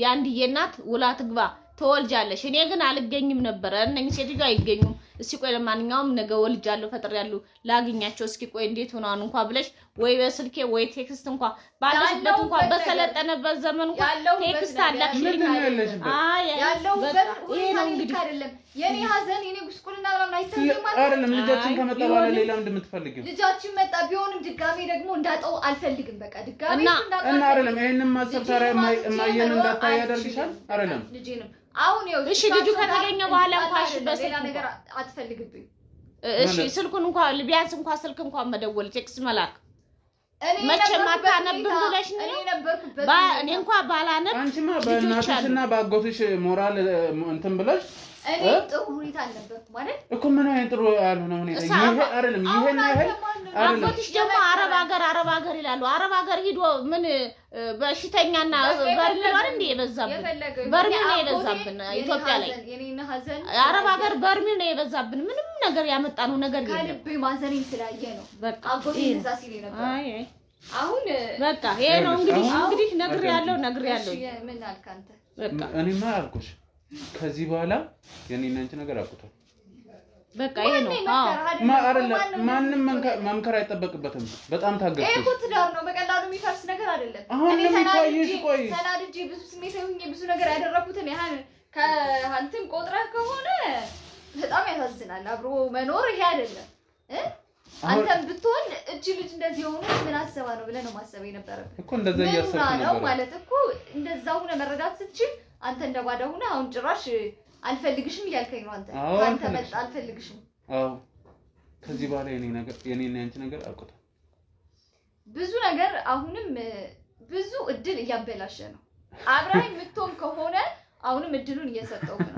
ያንድዬ እናት ውላ ትግባ ተወልጃለሽ እኔ ግን አልገኝም ነበር እነኝ ሴትዮ አይገኙም እስኪ ቆይ ለማንኛውም ነገ ወልጃለሁ ፈጥሬያለሁ ላግኛቸው እስኪ ቆይ እንዴት ሆነው እንኳን ብለሽ ወይ በስልኬ ወይ ቴክስት እንኳን ባለበት እንኳን በሰለጠነበት ዘመን እንኳን ቴክስት አላክልኝ አይ ያለው ይሄ ነው እንግዲህ አይደለም የኔ ሀዘን የኔ ጉስቁልና ምናምን አይተኝም አይደለም ልጃችን ከመጣ በኋላ ሌላ እንደምትፈልጊው ልጃችን መጣ ቢሆንም ድጋሜ ደግሞ እንዳጣው አልፈልግም በቃ ድጋሜ እንዳጣው እና አይደለም ይሄንን ማሰብ ታዲያ ማየን እንዳታይ ያደርግሻል አይደለም ልጄንም አሁን ይኸው እሺ ልጁ ከተገኘ በኋላ እንኳን በሌላ ነገር አትፈልግብኝ እሺ ስልኩን እንኳን ቢያንስ እንኳን ስልክ እንኳን መደወል ቴክስት መላክ መቼም አታነብም ብለሽ ነው እኔ ነበርኩበት እኔ እንኳን ባላነብ አንቺማ በእናትሽና በአጎትሽ ሞራል እንትን ብለሽ እኔ ጥሩ ሁኔታ አልነበርኩ ማለት እኮ ምን አይነት ጥሩ ያልሆነ ሁኔታ ይሄ አይደለም ይሄን ያህል አጎትሽ ደግሞ አረብ ሀገር ይላሉ አረብ ሀገር ሂዶ ምን በሽተኛና በርሚል አይደል እንዴ የበዛብን በርሚል ነው የበዛብን ኢትዮጵያ ላይ የኔና ሀዘን አረብ ሀገር በርሚል ነው የበዛብን ምንም ነገር ያመጣነው ነገር የለም ከልቤ ማዘኔን ስላየ ነው በቃ አጎቴ እዛ ሲል ነበር አይ አሁን በቃ ይሄ ነው እንግዲህ ነግሬያለሁ ምን አልክ አንተ በቃ እኔማ አልኩሽ ከዚህ በኋላ የኔና አንቺ ነገር አቁቷል በቃ ይሄ ነው ማንንም መምከር አይጠበቅበትም በጣም ታገስኩ እኮ ትዳር ነው በቀላሉ የሚፈርስ ነገር አይደለም እኔ ተናድጄ ብዙ ስሜት ሆኜ ብዙ ነገር ያደረኩትን ያህል ከአንተም ቆጥረህ ከሆነ በጣም ያሳዝናል አብሮ መኖር ይሄ አይደለም አንተም ብትሆን እቺ ልጅ እንደዚህ ሆኖ ምን አሰባ ነው ብለህ ነው ማሰብ የነበረበት እኮ እንደዛ እያሰብኩ ነበር ማለት እኮ እንደዛ ሆነ መረዳት ስትችል አንተ እንደባዳ ሆነ አሁን ጭራሽ አልፈልግሽም እያልከኝ ነው አንተ መጣ አልፈልግሽም አዎ ከዚህ በኋላ የኔና ያንቺ ነገር አልቆጣ ብዙ ነገር አሁንም ብዙ እድል እያበላሸ ነው አብራኝ ምትሆን ከሆነ አሁንም እድሉን እየሰጠው ነው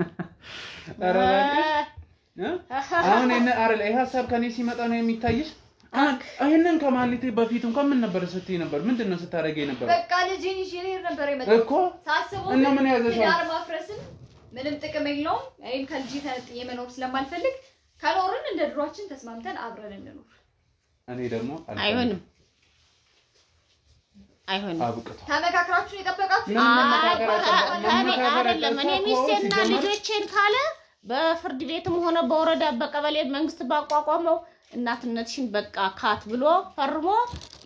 አሁን ይሄ ሀሳብ ከኔ ሲመጣ ነው የሚታይሽ አይነን ከማለቴ በፊት እንኳን ምን ነበር ስትይ ነበር ምንድነው ስታረገኝ ነበር በቃ ልጅን ይዤ ነበር የመጣው እኮ ሳስበው እና ምን ያዘሽ ዳር ማፍረስን ምንም ጥቅም የለውም አይን ከልጅ ተነጥዬ መኖር ስለማልፈልግ ካልኖርን እንደ ድሯችን ተስማምተን አብረን እንኖር እኔ ደግሞ አይሆንም አብቀታ ተመካክራችሁ የጠበቃችሁ አይደለም እኔ ሚስቴና ልጆቼን ካለ በፍርድ ቤትም ሆነ በወረዳ በቀበሌ መንግስት ባቋቋመው እናትነትሽን በቃ ካት ብሎ ፈርሞ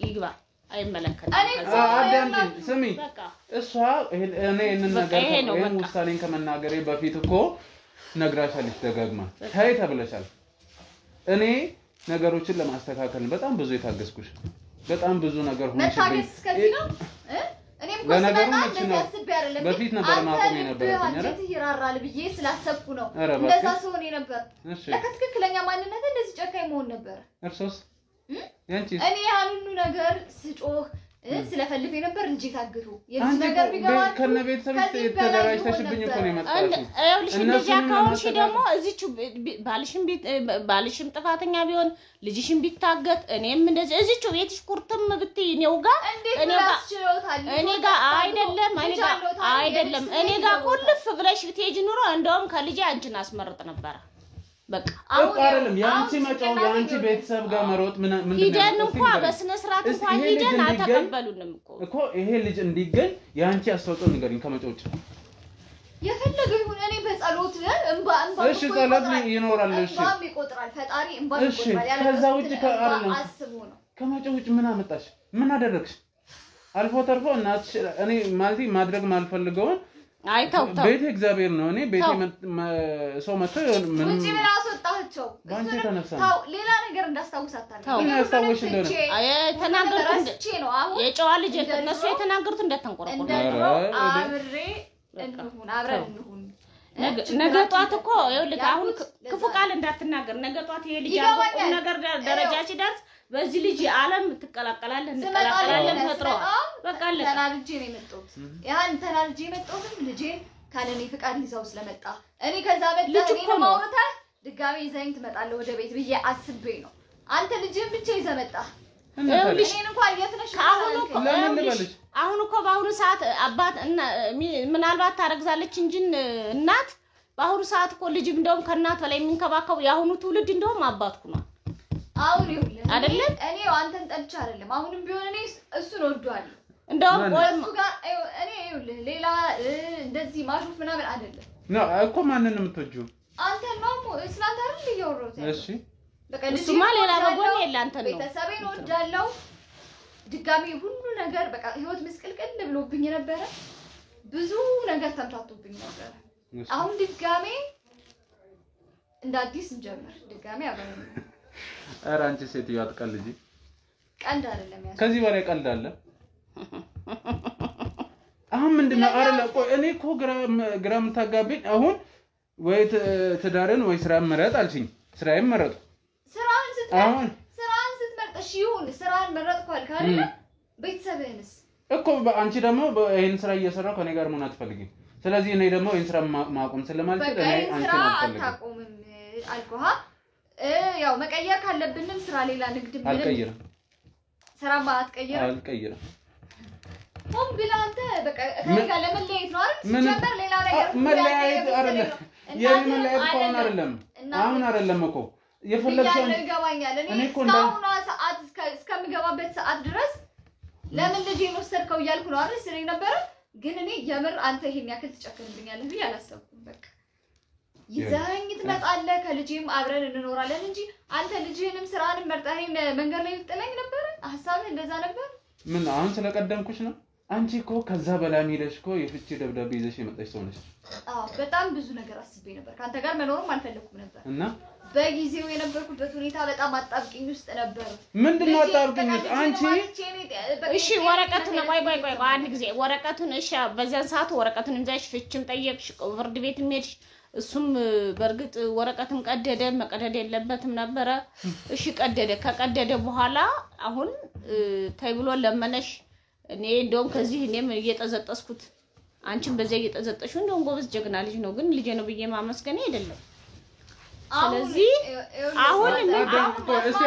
ይግባ አይመለከትም አዳምጪኝ ስሚ እሷ እኔ ነገር ይሄን ውሳኔን ከመናገሬ በፊት እኮ ነግራሻለች ደጋግማ ታይ ተብለሻል እኔ ነገሮችን ለማስተካከል በጣም ብዙ የታገስኩሽ በጣም ብዙ ነገር ሆነሽብኝ እስከዚህ ነው እኔም ለነገሩ በፊት ነበር ማቆም የነበረብኝ አይደል ይራራል ብዬ ስላሰብኩ ነው እንደዛ ሰውን ነበር ለከትክክለኛ ማንነት እንደዚህ ጨካኝ መሆን ነበር እርሶስ ያንቺ እኔ ያንኑ ነገር ስጮህ ስለፈልፍ ነበር እንጂ ታግቱ የዚህ ነገር ቢገባ ከነ ቤተሰብሽ ተደራጅተሽብኝ እኮ ነው የመጣችው አይውልሽ እንደዚህ አካውንሽ ደግሞ እዚቹ ባልሽም ጥፋተኛ ቢሆን ልጅሽም ቢታገት እኔም እንደዚህ እዚቹ ቤትሽ ቁርጥም ብትይ ነው ጋር እኔ ጋር አይደለም እኔ ጋር ቁልፍ ብለሽ ብትሄጂ ኑሮ እንደውም ከልጅ አንቺን አስመርጥ ነበር በቃ አሁን አይደለም ያንቺ መጫው ያንቺ ቤተሰብ ጋር መሮጥ ምን ሂደን እንኳን በስነ ስርዓት እንኳን ሂደን አልተቀበሉንም እኮ ይሄ ልጅ እንዲገኝ ያንቺ አስተዋጽኦ ንገሪኝ ከመጫውጭ የፈለገ ይሁን እኔ በጸሎት እንባ እሺ ጸሎት ይኖራል እሺ እንባም ይቆጥራል ፈጣሪ እንባም ይቆጥራል ያለ ከዛ ውጭ ከአረለም አስቡ ነው ከመጫውጭ ምን አመጣሽ ምን አደረግሽ አልፎ ተርፎ እናትሽ እኔ ማለት ማድረግ ማልፈልገውን አይተው ቤት እግዚአብሔር ነው እኔ ቤት ሰው መጥቶ ምን ውጪ ምን አስወጣቸው ባንቺ ተነሳ ታው ሌላ ነገር እንዳስታውሳታል ምን አስታውሽ እንደሆነ ተናገርኩት ነው አሁን የጨዋ ልጅ እነሱ የተናገሩት እንደተንቆረቆረ አብረን እንሁን ነገ ጧት እኮ ይኸውልህ አሁን ክፉ ቃል እንዳትናገር ነገ ጧት ይሄ ልጅ አቆም ነገር ደረጃ ሲደርስ በዚህ ልጅ ዓለም ትቀላቀላለህ እንቀላቀላለን ፈጥሮ በቃ አለ ተናልጄ ነው የመጣሁት ያን ተናልጄ የመጣሁት ልጄን ካለኔ ፍቃድ ይዛው ስለመጣ እኔ ከዛ በኋላ እኔ ማውራታ ድጋሜ ይዘኝ ትመጣለህ ወደ ቤት ብዬ አስቤ ነው አንተ ልጅን ብቻ ይዘህ መጣ እኔን እንኳን የትነሽ አሁን እኮ በአሁኑ ሰዓት አባት ምናልባት ታረግዛለች እንጂ እናት በአሁኑ ሰዓት እኮ ልጅ እንደውም ከእናት በላይ የሚንከባከቡ የአሁኑ ትውልድ እንደውም አባትኩ ነው አሁን ይኸውልህ አይደለም እኔ አንተን ጠልቼ አይደለም አሁንም ቢሆን እኔ እሱን ወዷለሁ እንደውም እሱ ጋር እኔ ይኸውልህ ሌላ እንደዚህ ማሾፍ ምናምን አይደለም ነው እኮ ማንን ነው የምትወጂው አንተ ነው ስላንተ አይደል እያወራሁት እሺ በቃ እሱማ ሌላ በጎን የለ አንተ ነው ቤተሰቤን ወዳለው ድጋሚ ሁሉ ነገር በቃ ህይወት ምስቅልቅል ብሎብኝ ነበር ብዙ ነገር ተምታቶብኝ ነበር አሁን ድጋሚ እንደ አዲስ እንጀምር ድጋሚ አብረን ኧረ አንቺ ሴትዮ አትቀልጂ ቀልድ አይደለም ያለው ከዚህ በላይ ቀልድ አለ አሁን ምንድነው አይደለ ቆይ እኔ እኮ ግራም ታጋብኝ አሁን ወይ ትዳርን ወይ ስራ መረጥ አልሽኝ ስራዬን መረጥ ስራን ስትመርጥ እሺ ይሁን ስራን መረጥኳል ካለ ቤተሰብህንስ እኮ አንቺ ደግሞ ይሄን ስራ እየሰራው ከኔ ጋር መሆን አትፈልጊም ስለዚህ እኔ ደግሞ ይሄን ስራ ማቆም ስለማልችል እኔ አንቺ ነው አታቆምም አልኩሃ ያው መቀየር ካለብንም ስራ ሌላ ንግድ ምን አልቀየርም ስራ አልቀየርም ሆም ብላንተ በቃ ከጋ ለመለየት ነው አይደል ሲጀመር ሌላ ነገር መለየት አይደለም የመለየት ሆነ አይደለም አሁን አይደለም እኮ የፈለግሽው ይገባኛል እኔ እስካሁን ሰዓት እስከምገባበት ሰዓት ድረስ ለምን ልጄን ወሰድከው እያልኩ ነው አይደል ስለኝ ነበር ግን እኔ የምር አንተ ይሄን ያክል ትጨክንብኛለህ ብዬ አላሰብኩም በቃ ይዘኸኝ ትመጣለህ ከልጄም አብረን እንኖራለን እንጂ አንተ ልጅህንም ስራንም መርጠህኝ መንገድ ላይ ልጥለኝ ነበር ሐሳብህ እንደዛ ነበር ምን አሁን ስለቀደምኩሽ ነው አንቺ እኮ ከዛ በላይ ሄደሽ እኮ የፍቺ ደብዳቤ ይዘሽ የመጣሽ ሰው ነሽ አዎ በጣም ብዙ ነገር አስቤ ነበር ካንተ ጋር መኖርም አልፈለኩም ነበር እና በጊዜው የነበርኩበት ሁኔታ በጣም አጣብቂኝ ውስጥ ነበር ምንድነው አጣብቂኝ አንቺ እሺ ወረቀቱን ቆይ አንድ ጊዜ ወረቀቱን እሺ በዚያን ሰዓት ወረቀቱን እንዛሽ ፍቺም ጠየቅሽ ፍርድ ቤት ሄድሽ እሱም በርግጥ ወረቀቱን ቀደደ መቀደድ የለበትም ነበር እሺ ቀደደ ከቀደደ በኋላ አሁን ተይብሎ ለመነሽ እኔ እንደውም ከዚህ እኔም እየተዘጠስኩት አንቺም በዚያ እየተዘጠሽው እንደውም ጎበዝ ጀግና ልጅ ነው ግን ልጄ ነው ብዬ ማመስገን አይደለም ስለዚህ አሁን እስቲ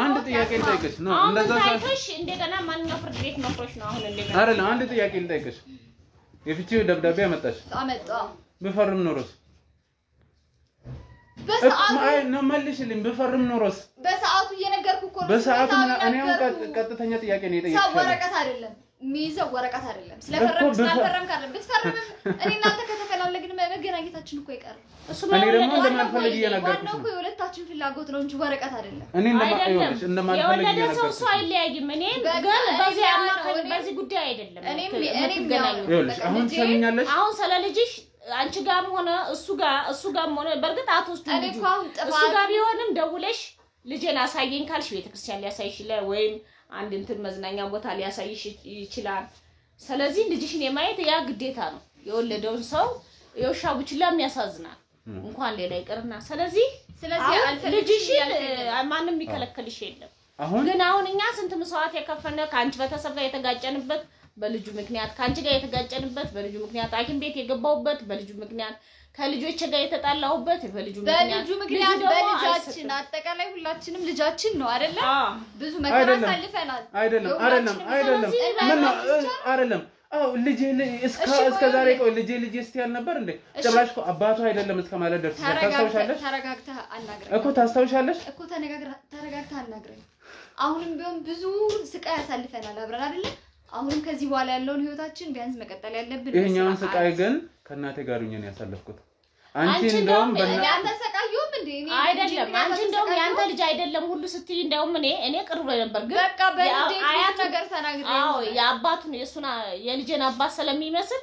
አንድ ጥያቄ ልጠይቅሽ ነው እንደዛ ሳይሽ እንደገና ማንኛው ፍርድ ቤት መክሮሽ ነው አሁን እንደገና አይደለም አንድ ጥያቄ ልጠይቅሽ የፍቺው ደብዳቤ አመጣሽ በፈርም ኖሮስ በሰዓቱ ነው መልሽልኝ በፈርም ኖሮስ በሰዓቱ እየነገርኩ እኮ ነው በሰዓቱ እኔ ቀጥተኛ ጥያቄ ነው የጠየቅኩት ሰው ወረቀት አይደለም ሚይዘው ወረቀት አይደለም ስለፈረም ስላልፈረም ካለ ብትፈርም እኔ እናንተ ከተፈላለግን መገናኘታችን እኮ ይቀርል እኔ ደግሞ እንደማልፈልግ እየነገርኩሽ ነው የሁለታችን ፍላጎት ነው እንጂ ወረቀት አይደለም እኔ እንደማልፈልግ እየነገርኩሽ ነው ሰው አይለያይም እኔ ግን በዚህ አማካኝ በዚህ ጉዳይ አይደለም እኔም ይኸውልሽ አሁን ሰምኛለሽ አሁን ስለልጅሽ አንቺ ጋርም ሆነ እሱ ጋርም ሆነ በርግጥ አትወስዱ እሱ ጋር ቢሆንም ደውለሽ ልጄን አሳየኝ ካልሽ ቤተክርስቲያን ሊያሳይሽ ወይም አንድ እንትን መዝናኛ ቦታ ሊያሳይሽ ይችላል ስለዚህ ልጅሽን የማየት ያ ግዴታ ነው የወለደውን ሰው የውሻ ቡችላም ያሳዝናል እንኳን ሌላ ይቀርና ስለዚህ ልጅሽን ማንንም የሚከለክልሽ የለም ግን አሁን እኛ ስንት መስዋዕት የከፈነ ካንቺ በተሰብ ጋር የተጋጨንበት በልጁ ምክንያት ካንቺ ጋር የተጋጨንበት በልጁ ምክንያት አኪም ቤት የገባውበት በልጁ ምክንያት ከልጆች ጋር የተጣላውበት በልጁ ምክንያት በልጃችን አጠቃላይ ሁላችንም ልጃችን ነው አይደለ ብዙ መከራ ሳልፈናል አይደለም አው ልጄ እስከ ዛሬ ቆይ ልጄ እስቲ ያልነበር እንዴ ጭራሽ አባቱ አይደለም እስከ ማለት ደርሰሽ ታስታውሻለሽ ተረጋግተህ አናግረኝ እኮ ታስታውሻለሽ እኮ ተረጋግተህ አናግረኝ አሁንም ቢሆን ብዙ ስቃይ ያሳልፈናል አብረን አይደለ አሁንም ከዚህ በኋላ ያለውን ህይወታችን ቢያንስ መቀጠል ያለብን ይሄኛውን ስቃይ ግን ከናቴ ጋር ሆኜ ያሳለፍኩት አንቺ እንደውም በእናንተ ሰቃዩም እንዴ እኔ አይደለም አንቺ እንደውም ያንተ ልጅ አይደለም ሁሉ ስትይ እንደውም እኔ ቅርብ ነበር ግን በቃ በእንዴት ነገር ተናግረኝ አዎ የአባቱን የሱና የልጄን አባት ስለሚመስል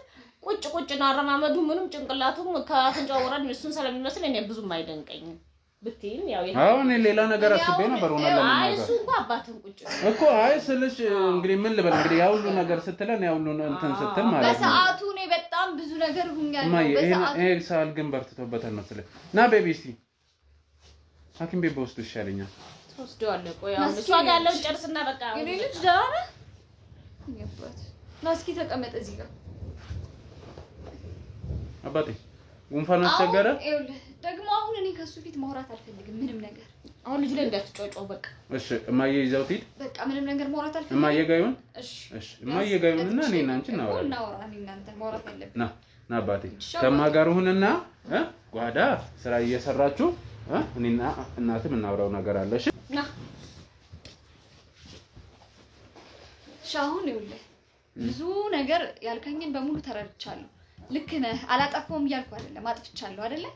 ቁጭ ነው አረማመዱ ምንም ጭንቅላቱም ከአፍንጫው ወራድ እሱን ስለሚመስል እኔ ብዙም አይደንቀኝም ብትይም ያው አሁን ሌላ ነገር አስቤ ነበር ሆነ ለምን ነገር እሱ እንኳን አባትን ቁጭ እኮ አይ ስልሽ እንግዲህ ምን ልበል እንግዲህ ያው ሁሉ ነገር ስትለን ያው ሁሉ እንትን ስትል ማለት ነው በሰዓቱ እኔ በጣም ብዙ ነገር ሁኛለሁ በሰዓቱ ይሄ ሳል ግን በርትቶበታል መሰለኝ ና ቤቢ እስቲ ሐኪም ቤት በውስጥ ይሻለኛል ተወስደዋለሁ ቆይ አሁን እሷ ጋር ያለውን ጨርስና በቃ እኔ ልጅ ዳና ይባት ናስኪ ተቀመጠ እዚህ ጋር አባቴ ጉንፋን አስቸገረ ደግሞ አሁን እኔ ከሱ ፊት ማውራት አልፈልግም ምንም ነገር አሁን ልጅ ላይ እንዳትጫጫው በቃ እሺ እማዬ ይዘው ትሂድ በቃ ምንም ነገር ማውራት አልፈልግም እማዬ ጋር ይሁን እሺ እማዬ ጋር ይሁንና እኔና አንቺ እናወራለን እናወራ እኔ እናንተ ማውራት አለብን ና ናባቴ ከማጋር ሁንና ጓዳ ስራ እየሰራችሁ እኔና እናትም እናውራው ነገር አለ እሺ ና ሻሁን ይውልህ ብዙ ነገር ያልከኝን በሙሉ ተረድቻለሁ ልክ ነህ አላጠፋውም እያልኩ አይደለም አጥፍቻለሁ አይደለ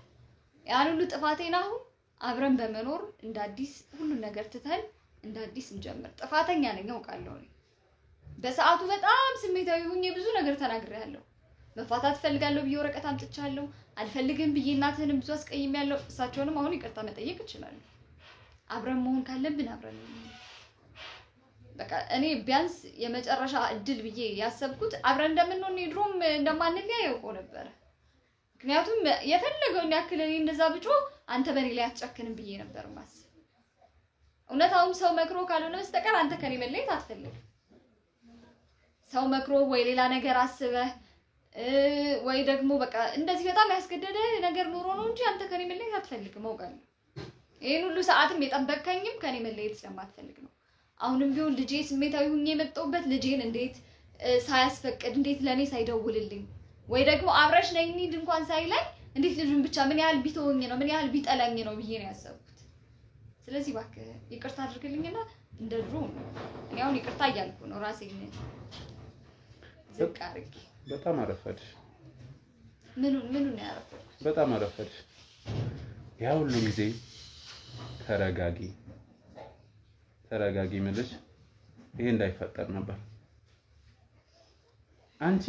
ያን ሁሉ ጥፋቴን አሁን አብረን በመኖር እንደ አዲስ ሁሉ ነገር ትተን እንደ አዲስ እንጀምር ጥፋተኛ ነኝ አውቃለሁ በሰዓቱ በጣም ስሜታዊ ሆኜ ብዙ ነገር ተናግሬያለሁ መፋታት ፈልጋለሁ ብዬ ወረቀት አምጥቻለሁ አልፈልግም ብዬ እናትህንም ብዙ አስቀይሜያለሁ እሳቸውንም አሁን ይቅርታ መጠየቅ እችላለሁ አብረን መሆን ካለብን አብረን በቃ እኔ ቢያንስ የመጨረሻ እድል ብዬ ያሰብኩት አብረን እንደምንሆን ድሮም እንደማንለያይ ያውቀው ነበር ምክንያቱም የፈለገውን ያክል እኔ እንደዛ ብጮ አንተ በኔ ላይ አትጨክንም ብዬ ነበር ማስ እውነታውም ሰው መክሮ ካልሆነ በስተቀር አንተ ከኔ መለየት አትፈልግ ሰው መክሮ ወይ ሌላ ነገር አስበህ ወይ ደግሞ በቃ እንደዚህ በጣም ያስገደደ ነገር ኖሮ ነው እንጂ አንተ ከኔ መለየት አትፈልግም አውቃለሁ ይሄን ሁሉ ሰዓትም የጠበቀኝም ከኔ መለየት ስለማትፈልግ ነው አሁንም ቢሆን ልጄ ስሜታዊ ሆኜ የመጣሁበት ልጄን እንዴት ሳያስፈቅድ እንዴት ለኔ ሳይደውልልኝ ወይ ደግሞ አብረሽ ነኝ እንሂድ እንኳን ሳይለኝ እንዴት ልጁን ብቻ ምን ያህል ቢተወኝ ነው ምን ያህል ቢጠላኝ ነው ብዬ ነው ያሰብኩት ስለዚህ እባክህ ይቅርታ አድርግልኝና እንደድሮ እኔ አሁን ይቅርታ እያልኩ ነው ራሴን ዝቅ አድርጌ በጣም አረፈድሽ ምኑን ነው ያረፈድኩት በጣም አረፈድሽ ያ ሁሉ ጊዜ ተረጋጊ ምልሽ ይሄ እንዳይፈጠር ነበር አንቺ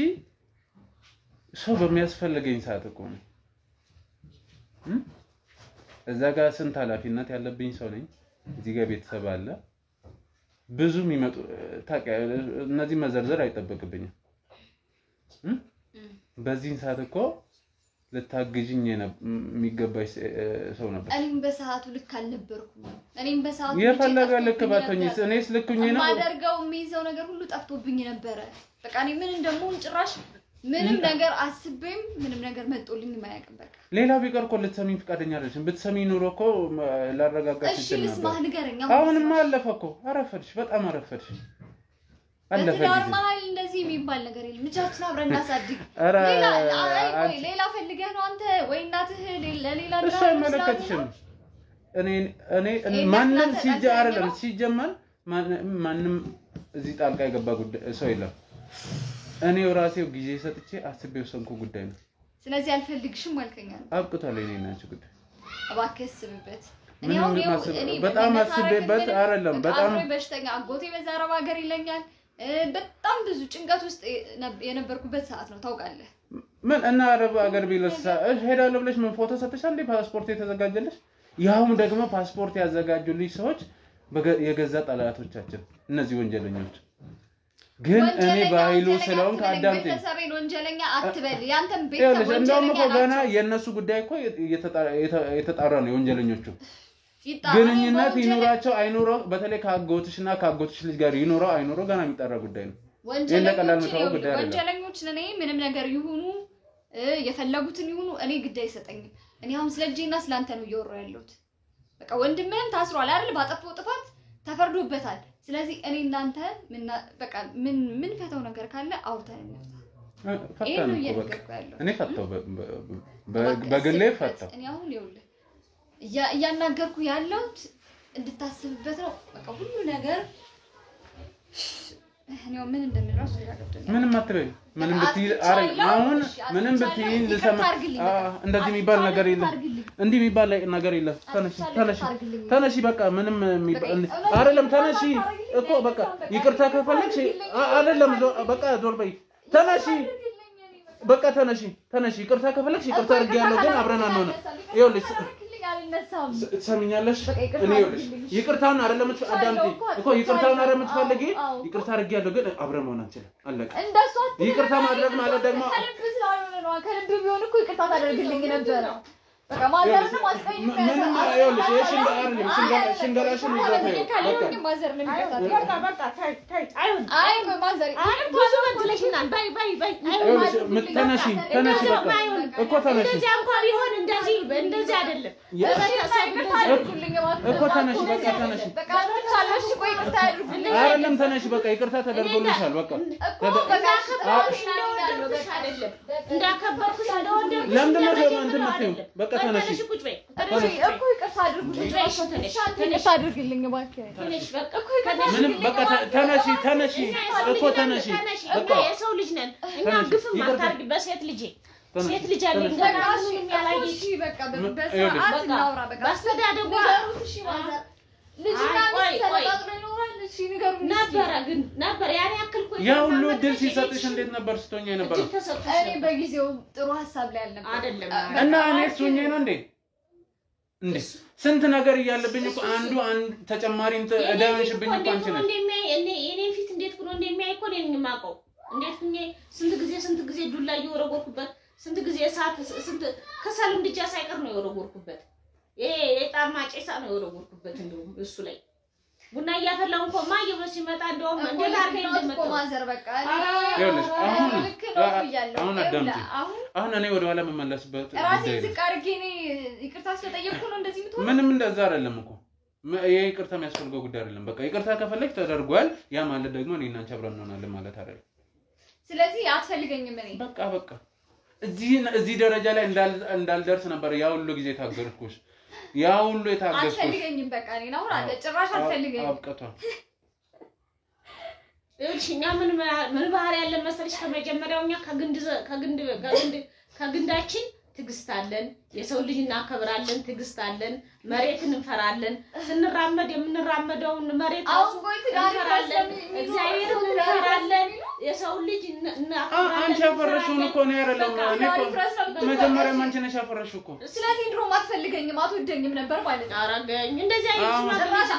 ሰው በሚያስፈልገኝ ሰዓት እኮ ነው እዛ ጋር ስንት ኃላፊነት ያለብኝ ሰው ነኝ እዚህ ጋር ቤተሰብ አለ ብዙ የሚመጡ እነዚህ መዘርዘር አይጠበቅብኝም በዚህ ሰዓት እኮ ለታግጂኝ የሚገባሽ ሰው ነበር እኔም በሰዓቱ ልክ አልነበርኩም እኔም በሰዓቱ የፈለገ ልክ ባትሆኝስ እኔስ ልክኝ ነው ማደርገው የሚይዘው ነገር ሁሉ ጠፍቶብኝ ነበር በቃ እኔ ምን እንደምሆን ጭራሽ ምንም ነገር አስቤም ምንም ነገር መጥቶልኝ ማያውቅም በቃ ሌላው ቢቀር እኮ ልትሰሚኝ ፍቃደኛ አይደለሽም ብትሰሚኝ ኑሮ እኮ ላረጋጋሽ እሺ ልስማህ ንገረኝ አሁንማ አለፈ እኮ አረፈድሽ በጣም አረፈድሽ አለፈ ኖርማል እንደዚህ የሚባል ነገር የለም ልጃችን አብረን እናሳድግ ሌላ ፈልገህ ነው አንተ ወይ እናትህ ለሌላ ድራማ እሱ አይመለከትሽም እኔ ማንንም ሲጀመር ማንም እዚህ ጣልቃ የገባ ሰው የለም እኔው ራሴው ጊዜ ሰጥቼ አስቤው ሰንኩ ጉዳይ ነው ስለዚህ አልፈልግሽም አልከኛል አብቅቷል እኔና አንቺ ጉዳይ እባክህ አስብበት እኔ በጣም አስቤበት አይደለም በጣም በሽተኛ አጎቴ በዛ አረብ ሀገር ይለኛል በጣም ብዙ ጭንቀት ውስጥ የነበርኩበት ሰዓት ነው ታውቃለህ ምን እና አረብ ሀገር ቢለሳ ሄዳለሁ ብለሽ ምን ፎቶ ሰጥተሻል ፓስፖርት የተዘጋጀልሽ ያውም ደግሞ ፓስፖርት ያዘጋጁልሽ ሰዎች የገዛ ጠላቶቻችን እነዚህ ወንጀለኞች ግን እኔ ባይሉ ስለሆን ከአዳምጤ ቤተሰቤን ወንጀለኛ አትበል ያንተም ቤተሰብ ወንጀለኛ ገና የነሱ ጉዳይ እኮ የተጣራ ነው የወንጀለኞቹ ግንኙነት ይኖራቸው አይኖረው በተለይ ከአጎትሽና ከአጎትሽ ልጅ ጋር ይኖረው አይኖረው ገና የሚጣራ ጉዳይ ነው ወንጀለኞች ነኝ ምንም ነገር ይሁኑ የፈለጉትን ይሁኑ እኔ ግዳይ ሰጠኝ እኔ አሁን ስለልጄና ስላንተ ነው እያወራሁ ያለሁት በቃ ወንድምህም ታስሯል አይደል ባጠፋው ጥፋት ተፈርዶበታል ስለዚህ እኔ እናንተ በቃ ምን ፈተው ነገር ካለ አውርተን እንፍታ ፈታን እኮ እኔ ፈታው በግሌ ፈታው እኔ አሁን ይኸውልህ እያናገርኩ ያለሁት እንድታስብበት ነው በቃ ሁሉ ነገር እኔው ምን እንደምንራሱ ያገብደኝ ምንም አትበይ ምንም ብትይ አሁን ምንም ብትይ ልሰማ እንደዚህ የሚባል ነገር የለም እንዲህ የሚባል ነገር የለም ተነሺ በቃ ምንም አይደለም ተነሺ እኮ በቃ ይቅርታ ከፈለግሽ አይደለም በቃ ዞር በይ ተነሺ በቃ ተነሺ ይቅርታ ከፈለግሽ ይቅርታ አድርጊያለሁ ግን አብረን አንሆንም ይኸውልሽ ትሰሚኛለሽ እኔ ይኸውልሽ ይቅርታውን አይደለም አዳምጪ እኮ ይቅርታውን አይደለም የምትፈልጊ ይቅርታ አድርጊያለሁ ግን አብረን መሆን አንችልም አለቀ ይቅርታ ማድረግ ማለት ደግሞ ከልብ ስላልሆነ ነው ከልብ ቢሆን እኮ ይቅርታ ታደርግልኝ ነበር በቃ ማዘርን ማስቀየም ምንም አይሆንልሽ። ሽንገላሽን ይዛት በቃ ማዘርን የሚከታተል በቃ ታይ አይሁን አይ ማዘር ብዙ ወንጀለሽናል ባይ ተነሺ በቃ እኮ ተነሺ። እንደዚህ እንኳን ቢሆን እንደዚህ አይደለም እኮ ተነሺ በቃ ተነሺ። በቃ ታለሽ ቆይ ይቅርታ ያድርጉልኝ አይደለም ተነሺ በቃ ይቅርታ ተደርጎልሻል። በቃ እኮ በቃ እንዳከበርኩሽ እንደወደድኩሽ ለምንድን ነው ደግሞ እንትን የምትይው? በቃ ተነሺ ቁጭ በይ እኮ ይቅርታ አድርጉልኝ ይቅርታ አድርግልኝ እባክህ ትንሽ በቃ ምንም በቃ ተነሺ እኮ ተነሺ በቃ የሰው ልጅ ነን እኛ ግፍም አታርግ በሴት ልጅ ሴት ልጅ አለኝ ገና ምንም ያላየሽ በቃ በሰዓት እናውራ በቃ ባስተዳደጉ እሺ ማዘር ልጅና ተለጣጥሎ ይኖራል እሺ ንገሩኝ ነበር ያን ያክል ኮይ ያ ሁሉ እድል ሲሰጥሽ እንዴት ነበር ስትሆኛ ነበር? እኔ በጊዜው ጥሩ ሐሳብ ላይ አልነበረ አይደለም እና እኔ ሱኜ ነው እንዴ ስንት ነገር እያለብኝ እኮ አንዱ ተጨማሪ እዳንሽብኝ እኮ አንቺ ነሽ። እኔ ፊት እንዴት ብሎ እንደሚያይ እኮ ነኝ የማውቀው። እንዴት ስንት ጊዜ ዱላ እየወረወርኩበት ስንት ጊዜ ሰዓት ስንት ከሰልም ድጃ ሳይቀር ነው የወረወርኩበት። የጣር ማጨሳ ነው የወረወርኩበት። እንደውም እሱ ላይ ቡና እያፈላው እንኳን ማየው ሲመጣ እንደውም እንዴት አርገኝ እንደመጣው ማዘር በቃ ይኸውልሽ አሁን አዳምጪ። አሁን እኔ ወደ ኋላ መመለስበት ራሴን ዝቅ አድርጌ እኔ ይቅርታ ስለጠየቅኩ ነው እንደዚህ የምትሆነው። ምንም እንደዛ አይደለም እኮ ይሄ ይቅርታ የሚያስፈልገው ጉዳይ አይደለም። በቃ ይቅርታ ከፈለግሽ ተደርጓል። ያ ማለት ደግሞ እኔና አንቺ አብረን እንሆናለን ማለት አይደለም። ስለዚህ አትፈልገኝም እኔ በቃ እዚህ ደረጃ ላይ እንዳልደርስ ነበር ያ ሁሉ ጊዜ ታገርኩሽ። ያ ሁሉ የታገስኩሽ አትፈልገኝም። በቃ እኔ ነው አለ ጭራሽ አትፈልገኝም። አብቀቷል። እሺኛ ምን ባህሪ ያለ መሰለሽ ከመጀመሪያውኛ ከግንዳችን ትግስት አለን። የሰው ልጅ እናከብራለን፣ ትግስት አለን፣ መሬትን እንፈራለን። ስንራመድ የምንራመደውን መሬት እንፈራለን፣ እግዚአብሔርን እንፈራለን። የሰው ልጅ እናከብራለን። አንቺ ያፈረሽውን እኮ ነው ያረለው። እኔ እኮ መጀመሪያ አንቺ ነሽ ያፈረሽው እኮ። ስለዚህ ድሮ ማትፈልገኝም አትወደኝም ነበር ማለት ነው። አራገኝ እንደዚህ አይነት ጭራሽ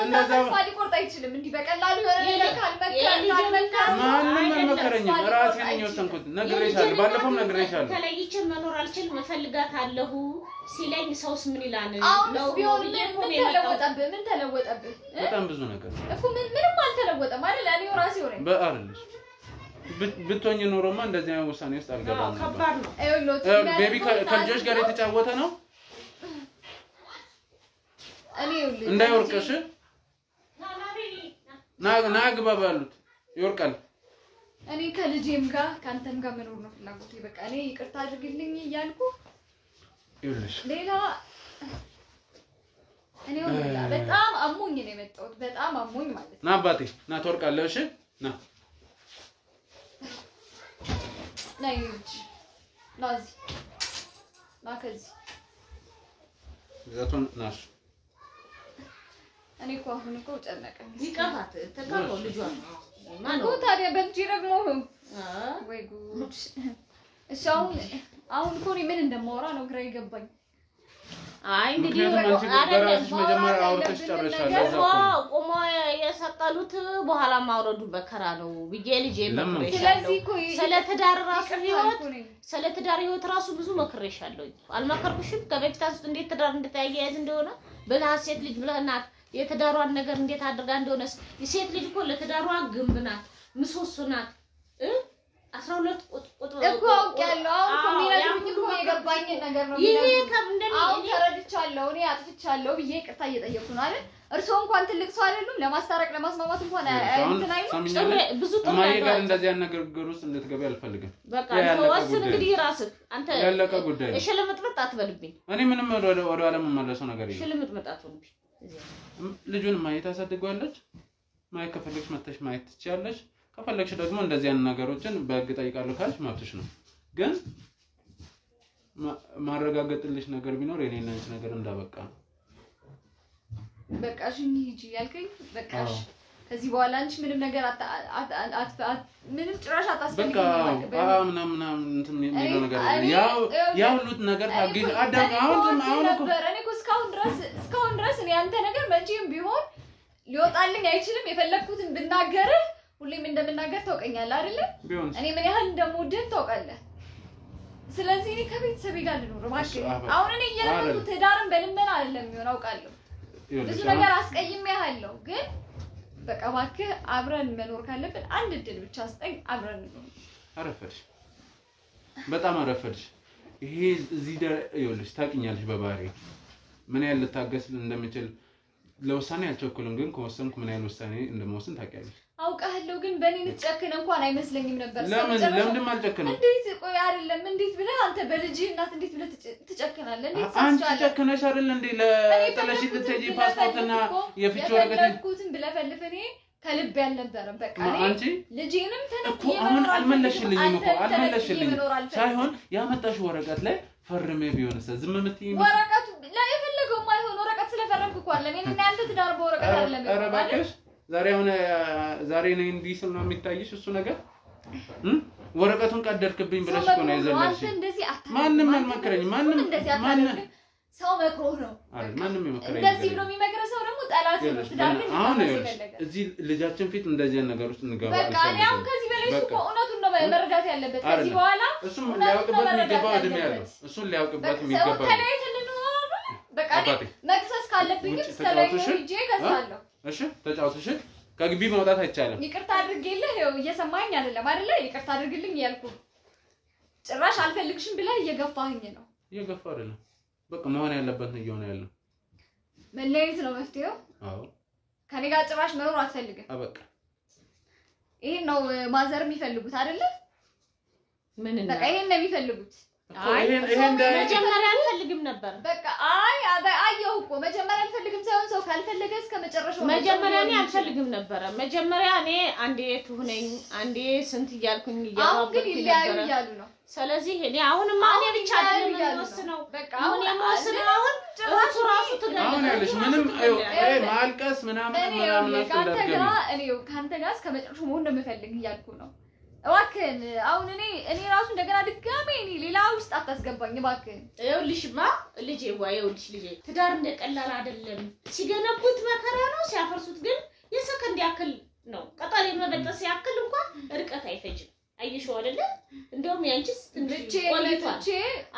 እንደዛ ተስፋ ሊቆርጥ አይችልም። እንዲህ በቀላሉ የሆነ ነገር ካልመከረ ማንም አልመከረኝም። ራሴ ነኝ የወሰንኩት። ነግሬሻለሁ፣ ባለፈውም ነግሬሻለሁ። ተለይቼ መኖር አልችልም እፈልጋታለሁ ሲለኝ ሰውስ ምን ይላል ነው ቢሆን ምን ተለወጠብህ? በጣም ብዙ ነገር እኮ ምንም አልተለወጠም አይደል? እኔ ራሴ ሆነኝ በአርልሽ ብትሆኝ ኖሮማ እንደዚህ አይነት ውሳኔ ውስጥ አልገባም ነበር። ከባድ ነው። ቤቢ ከልጆች ጋር የተጫወተ ነው። እኔ እንዳይወርቅሽ ና ግባ ባሉት ይወርቃል። እኔ ከልጄም ጋር ካንተም ጋር መኖር ነው ፍላጎቴ። በቃ እኔ ይቅርታ አድርግልኝ እያልኩ ይኸውልሽ ሌላ እኔ ወላ በጣም አሞኝ ነው የመጣሁት። በጣም አሞኝ ማለት ነው። ና አባቴ ና ትወርቃለህ። እሺ ና ልጅ ና እዚህ ና ከዚህ ዘቱን ናሽ እኔ እኮ አሁን እኮ ጨነቀኝ። ይቀፋት ተቀበው ልጇ ማን ነው ታዲያ በእንጂ ደግሞ ወይ ጉድ። እሺ አሁን እኮ ምን እንደማወራ ነው ግራ ይገባኝ። አይ እንግዲህ በራስሽ መጀመሪያ አውርተሽ ጨርሻለሁ። ቆሞ የሰቀሉት በኋላ ማውረዱ በከራ ነው ብዬ ልጄ መክሬሻለሁ። ስለ ትዳር ህይወት ራሱ ብዙ መክሬሻለሁ። አልመከርኩሽም? ከበፊት አንስቶ እንዴት ትዳር እንድታያያዝ እንደሆነ ብለሃት ልጅ ብለህናት የትዳሯን ነገር እንዴት አድርጋ እንደሆነስ ሴት ልጅ እኮ ለትዳሯ ግንብ ናት፣ ምሰሶ ናት። 12 ቁጥር እኮ አውቄያለሁ። አሁን የሚነግሩኝ እኮ የገባኝ ነገር ነው። ይሄ አሁን ተረድቻለሁ። እኔ አጥፍቻለሁ ብዬ ይቅርታ እየጠየኩ ነው አይደል? እርስዎ እንኳን ትልቅ ሰው አይደሉም? ለማስታረቅ ለማስማማት እንኳን እንትን አይሉም። ብዙ ማየ ጋር እንደዚህ ያነገርገሩ ውስጥ እንድትገቢ አልፈልግም። በቃ ተወስን እንግዲህ ራስህ አንተ ያለቀ ጉዳይ ነው። እሺ ለምጥምጥ አትበልብኝ። እኔ ምንም ወደ ኋላ መመለሰው ነገር የለም። እሺ ለምጥምጥ አትበልብኝ። ልጁን ማየት አሳድገዋለች። ማየት ከፈለግሽ መተሽ ማየት ትችያለሽ። ከፈለግሽ ደግሞ እንደዚህ አይነት ነገሮችን በህግ ጠይቃለሁ ካልሽ መብትሽ ነው። ግን ማረጋገጥልሽ ነገር ቢኖር የኔና አንቺ ነገር እንዳበቃ ነው። በቃሽ እንሂጂ ያልከኝ በቃሽ። ከዚህ በኋላ አንቺ ምንም ነገር ምንም ጭራሽ አታስፈልጊም። በቃ ምናምን እንትን የሚለው ነገር ያ ሁሉ ነገር ታግኝ አዳም አሁን ነበር። እኔ እኮ እስካሁን ድረስ እኔ አንተ ነገር መቼም ቢሆን ሊወጣልኝ አይችልም። የፈለኩትን ብናገርህ ሁሌም እንደምናገር ታውቀኛለህ አይደል? እኔ ምን ያህል እንደምወድህ ታውቃለህ። ስለዚህ እኔ ከቤተሰቤ ጋር ልኖር እባክህ። አሁን እኔ እየለመንኩት ትዳርን በልመና አይደለም የሚሆነው አውቃለሁ። ብዙ ነገር አስቀይሜሃለሁ፣ ግን በቃ እባክህ አብረን መኖር ካለብን አንድ እድል ብቻ ስጠኝ፣ አብረን እንኖር። አረፈድሽ፣ በጣም አረፈድሽ። ይሄ እዚህ ይኸውልሽ ታውቂኛለሽ በባህሪ ምን ያህል ልታገስ እንደምችል ለውሳኔ አልቸኩልም፣ ግን ከወሰንኩ ምን ያህል ውሳኔ እንደምወስን ታውቂያለሽ። አውቃለሁ፣ ግን በእኔ ልትጨክን እንኳን አይመስለኝም ነበር። ለምን አልጨክንም? እንዴት ቆይ አይደለም እንዴት ብለህ አንተ በልጅህ እናት እንዴት ብለህ ትጨክናለህ? እንዴት አንቺ ጨክነሽ አይደል እንዴ ለጥለሽ ልትሄጂ ፓስፖርትና የፍቺ ወረቀት የፈለኩትን ብለፈልፍ እኔ ከልብ ያልነበረም በቃ እኔ አንቺ ልጅህንም እኮ አሁን አልመለሽልኝም ሳይሆን ያመጣሽ ወረቀት ላይ ፈርሜ ቢሆንስ ዝም የምትይኝ ወረቀቱ ላይ የፈለገው ማይሆን ወረቀት ስለፈረምኩ እኮ አለ እኔ እናንተ ትዳር በወረቀት አይደለም። ኧረ እባክሽ ዛሬ ነኝ እንዲህ ስል ነው የሚታይሽ እሱ ነገር ወረቀቱን ቀደድክብኝ ብለሽ እኮ ነው የዘለልሽ። ማንም አልመከረኝም። ማንም ሰው መክሮህ ነው አይደል? ማንም የመከረኝ እንደዚህ ብሎ የሚመክረው ሰው ደግሞ ጠላት ነው። ትዳር ግን አሁን እዚህ ልጃችን ፊት እንደዚህ ነገር ውስጥ እንገባለን። በቃ እኔ አሁን ከዚህ በላይ እኮ እውነቱን ነው መረዳት ያለበት። ከዚህ በኋላ እሱም ሊያውቅበት የሚገባው እድሜ ያለው እሱን ሊያውቅበት የሚገባው በቃ መክሰስ ካለብኝ እስከላይ ነው ሂጄ ከሳለሁ። እሺ ተጫውተሽ ከግቢ መውጣት አይቻልም። ይቅርታ አድርጌልህ ይኸው እየሰማኸኝ አይደለም አይደለ? ይቅርታ አድርግልኝ ያልኩህ ጭራሽ አልፈልግሽም ብለህ እየገፋኸኝ ነው። እየገፋ አይደለም በቃ መሆን ያለበት ነው እየሆነ ያለው። መለያየት ነው መፍትሄው? አዎ ከኔ ጋር ጭራሽ መኖር አትፈልግም? አበቃ። ይሄን ነው ማዘር የሚፈልጉት አይደለ? ምን በቃ ይሄን ነው የሚፈልጉት። መጀመሪያ አልፈልግም ነበር። በቃ አየሁ እኮ መጀመሪያ አልፈልግም ሳይሆን ሰው ካልፈለገ እስከ መጨረሻው መጀመሪያ እኔ አልፈልግም ነበር። መጀመሪያ እኔ አንዴ ትሁነኝ አንዴ ስንት እያልኩኝ እያባበልኩኝ ነበር። ስለዚህ እኔ አሁንም እኔ ብቻ አይደለም የምወስነው። በቃ አሁን የምወስነው አሁን ራሱ ትገኛለህ። አሁን ያለሽ ምንም ማልቀስ ምናምን ካንተ ጋር እስከ መጨረሻው መሆን እንደምፈልግ እያልኩ ነው። እባክህን አሁን እኔ ራሱ እንደገና ድጋሜ እኔ ሌላ ውስጥ አታስገባኝ እባክህን። ይኸውልሽማ ልጄ ይኸውልሽ ልጄ ትዳር እንደቀላል አይደለም። ሲገነቡት መከራ ነው፣ ሲያፈርሱት ግን የሰከንድ ያክል ነው። ቅጠል የመበጠስ ያክል እንኳን ርቀት አይፈጅም። አይሽው አይደለ? እንደውም ያንቺስ ትንሽ ቆይቷል።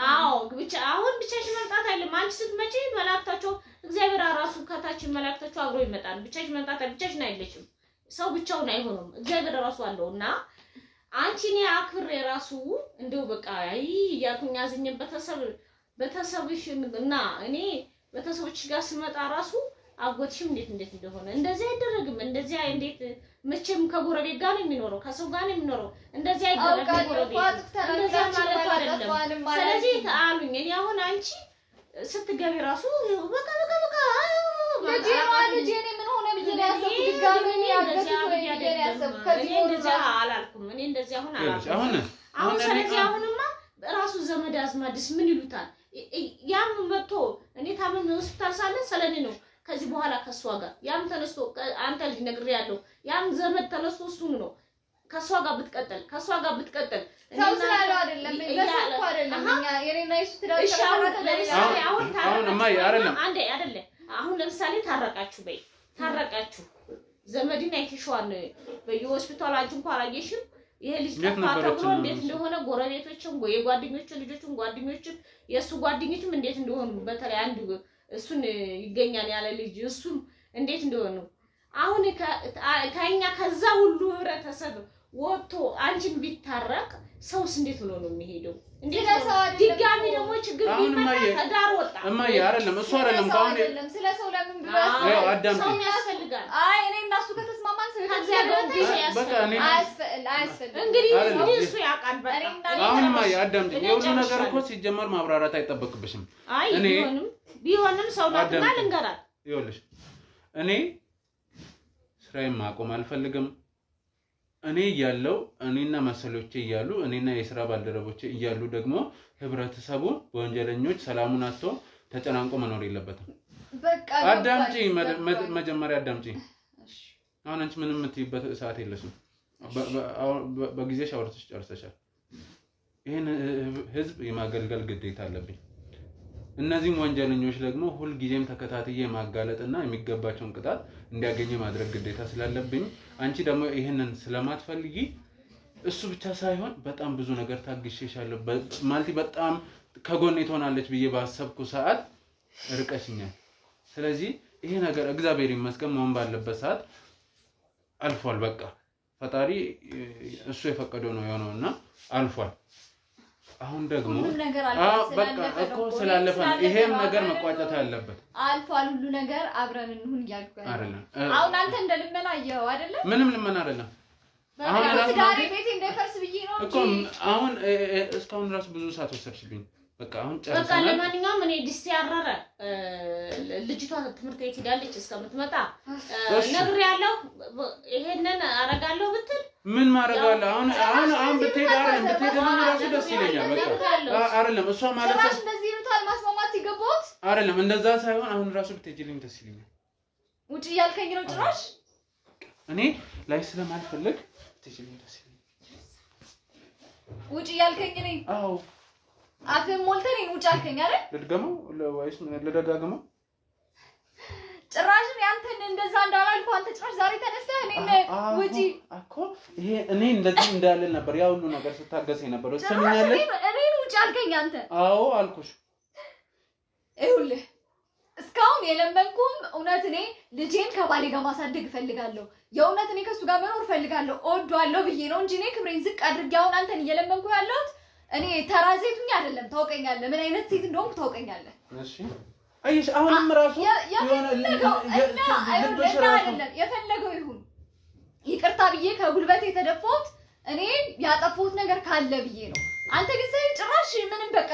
አዎ ብቻ አሁን ብቻሽ መምጣት አይደለም። አንቺ ስትመጪ መላእክታቸው እግዚአብሔር ራሱ ከታችን መላእክታቸው አብሮ ይመጣል። ብቻሽ መምጣት ብቻሽን አይለሽም። ሰው ብቻውን አይሆንም። እግዚአብሔር ራሱ አለውና አንቺኔ አክብሬ ራሱ እንደው በቃ ያኩኝ ያዝኝ በተሰብሽን እና እኔ በተሰብሽ ጋር ስመጣ ራሱ አጎትሽም እንዴት እንደሆነ እንደዚህ አይደረግም። እንደዚህ እንዴት መቼም ከጎረቤት ጋር ነው የሚኖረው፣ ከሰው ጋር ነው የሚኖረው። እንደዚህ አይደረግም። ጎረቤት እንደዚህ ማለት አይደለም። ስለዚህ አሉኝ እኔ አሁን አንቺ ስትገቢ ራሱ በቃ ልጄ ምን ሆነ ብዬ ያሰብኩት ድጋሜ ያሰብኩት ከዚህ እንደዛ አላልኩም። እኔ እንደዚህ አሁን አላልኩም። አሁን ስለዚህ አሁንማ ራሱ ዘመድ አዝማድስ ምን ይሉታል? ያም መጥቶ እኔ ታመም ሆስፒታል ሳለ ስለኔ ነው ከዚህ በኋላ ከሷ ጋር ያም ተነስቶ አንተ ልጅ ነግሬያለሁ። ያም ዘመድ ተነስቶ እሱን ነው ከሷ ጋር ብትቀጥል ሰው ስላለው አይደለም በሰው አይደለም እኛ የኔና እሱ ትዳር አሁን ማይ አይደለም አንዴ አይደለም። አሁን ለምሳሌ ታረቃችሁ ዘመድን አይተሽዋል በየሆስፒታሉ አንቺ እንኳን አላየሽም። ይሄ ልጅ ተፋተው እንዴት እንደሆነ ጎረቤቶችም የጓደኞቹ ልጆችም ጓደኞችም የሱ ጓደኞችም እንዴት እንደሆኑ በተለይ አንዱ እሱን ይገኛል ያለ ልጅ እሱም እንዴት እንደሆኑ አሁን ከኛ ከዛ ሁሉ ህብረተሰብ ወጥቶ አንቺን ቢታረቅ ሰውስ እንዴት ሆኖ ነው የሚሄደው? እንዴት ነው ድጋሚ ደግሞ ችግር ቢመጣ ተዳር ወጣ እማዬ አይደለም እሱ አይደለም ካሁን ስለሰው ለምን ብሎ ሰው ያስፈልጋል። አይ እኔ እና እሱ ከተስማማን ሰው በቃ እኔ አያስፈልግም። እንግዲህ እሱ ያውቃል። በቃ አሁን እማዬ አዳምጪኝ። የሁሉ ነገር እኮ ሲጀመር ማብራራት አይጠበቅብሽም። አይ ቢሆንም ሰው ናትና ልንገራት ይኸውልሽ እኔ ስራዬን ማቆም አልፈልግም። እኔ ያለው እኔና መሰሎቼ እያሉ እኔና የሥራ ባልደረቦቼ እያሉ ደግሞ ህብረተሰቡ በወንጀለኞች ሰላሙን አጥቶ ተጨናንቆ መኖር የለበትም። በቃ አዳምጪ መጀመሪያ አዳምጪ። አሁን አንቺ ምንም የምትይበት ሰዓት የለሽም። በጊዜሽ አውርተሽ ጨርሰሻል። ይሄን ህዝብ የማገልገል ግዴታ አለብኝ። እነዚህም ወንጀለኞች ደግሞ ሁሉ ጊዜም ተከታትዬ ማጋለጥና የሚገባቸውን ቅጣት እንዲያገኙ ማድረግ ግዴታ ስላለብኝ አንቺ ደግሞ ይሄንን ስለማትፈልጊ እሱ ብቻ ሳይሆን በጣም ብዙ ነገር ታግሼሻለሁ ማለት በጣም ከጎኔ ትሆናለች ብዬ ባሰብኩ ሰዓት ርቀሽኛል። ስለዚህ ይሄ ነገር እግዚአብሔር ይመስገን መሆን ባለበት ሰዓት አልፏል። በቃ ፈጣሪ እሱ የፈቀደው ነው የሆነውና አልፏል። አሁን ደግሞ በቃ እኮ ስላለፈ ይሄም ነገር መቋጨት አለበት። አልፏል ሁሉ ነገር አብረን እንሁን እያልኩ አይደለም። አሁን አንተ እንደልመና አየኸው አይደለ? ምንም ልመና አይደለም። አሁን ዳሪ ቤት እንደፈርስ ብዬ ነው እንጂ እኮ አሁን እስካሁን ራስ ብዙ ሰዓት ወሰድሽብኝ። በቃ አሁን ጨርሰናል። በቃ ለማንኛውም እኔ ዲስ ያረረ ልጅቷ ትምህርት ቤት ሄዳለች እስከምትመጣ ነግሬያለሁ። ይሄንን አረጋለሁ ብትል ምን ማረጋለሁ? አሁን ብትሄድ ራሱ ደስ ይለኛል። በቃ አይደለም እሷ ማለት ነው እንደዚህ ነው ታል ማስማማት ሲገባው አይደለም እንደዛ ሳይሆን አሁን ራሱ ብትሄጂልኝ ደስ ይለኛል። ውጪ ያልከኝ ነው ጭራሽ እኔ ላይ ስለማልፈልግ ብትሄጂልኝ ደስ ይለኛል። ውጪ ያልከኝ ነኝ። አዎ አፍን ሞልተኝ ውጪ አልከኝ አይደል? ልድገመው ወይስ ልደጋግመው? ጭራሽ ያንተን እንደዛ እንዳላልኩ አንተ ጭራሽ ዛሬ ተነስተህ እኔን ውጪ እኮ ይሄ እኔ እንደዚህ እንዳልል ነበር ያ ሁሉ ነገር ስታገሰኝ ነበር። ወሰኛለህ እኔን ውጪ አልከኝ አንተ። አዎ አልኩሽ። ይኸውልህ እስካሁን የለመንኩም እውነት እኔ ልጄን ከባሌ ጋር ማሳደግ እፈልጋለሁ። የእውነት እኔ ከሱ ጋር መኖር እፈልጋለሁ እወደዋለሁ ብዬ ነው እንጂ እኔ ክብሬን ዝቅ አድርጌ አሁን አንተን እየለመንኩ ያለሁት እኔ ተራ ሴቱኝ አይደለም። ታውቀኛለህ ምን አይነት ሴት እንደሆንኩ ታውቀኛለህ። እሺ አይሽ አሁንም ራሱ የፈለገው ይሁን ይቅርታ ብዬ ከጉልበቴ የተደፋሁት እኔ ያጠፋሁት ነገር ካለ ብዬ ነው። አንተ ግን ሳይ ጭራሽ ምንም በቃ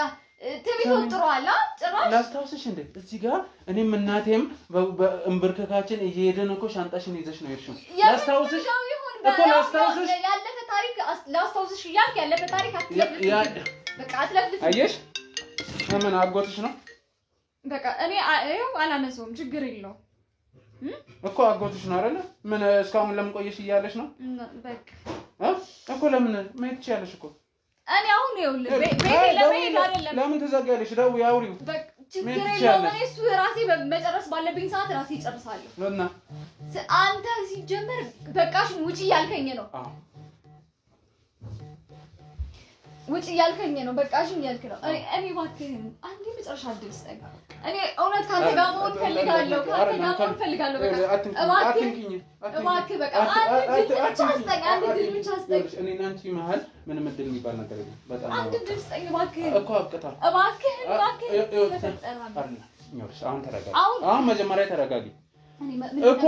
ትቢት ወጥሯል። ጭራሽ ላስታውስሽ እንዴ እዚህ ጋር እኔም እናቴም በእንብርክካችን እየሄድን እኮ ሻንጣሽን ይዘሽ ነው የሄድሽው። ላስታውስሽ እኮ ላስታውስሽ ያለፈ ታሪክ ላስታውስሽ እያልክ ያለፈ ታሪክ አትለፍልፍ። በቃ አትለፍልፍ። አየሽ ምን አጎትሽ ነው በቃ እኔ አላነሳውም ችግር የለውም እኮ አጎትሽ ነው አይደል? ምን እስካሁን ለምን ቆየሽ እያለሽ ነው በቃ እኮ ለምን መሄድ ትችያለሽ እኮ እኔ አሁን ይኸውልህ ቤቴ ለመሄድ አይደለም። ለምን ትዘጋለሽ? ደውዪ አውሪው። በቃ ችግር የለውም። እኔ እሱ ራሴ መጨረስ ባለብኝ ሰዓት ራሴ እጨርሳለሁ። እና አንተ ሲጀመር በቃሽ ውጪ ያልከኝ ነው። ውጪ ያልከኝ ነው። በቃሽኝ ያልክ ነው። እኔ እባክህን አንዴ መጨረሻ እድል ስጠኝ። እኔ እውነት ካንተ ጋር መሆን ፈልጋለሁ። እባክህ በቃ አንድ እድል ብቻ ስጠኝ። እኔ እና አንቺ መሀል ምንም እድል የሚባል ነገር የለም። በጣም አንድ እድል ስጠኝ እባክህ እኮ አብቅታል። አሁን ተረጋጊ። አሁን መጀመሪያ ተረጋጊ እኮ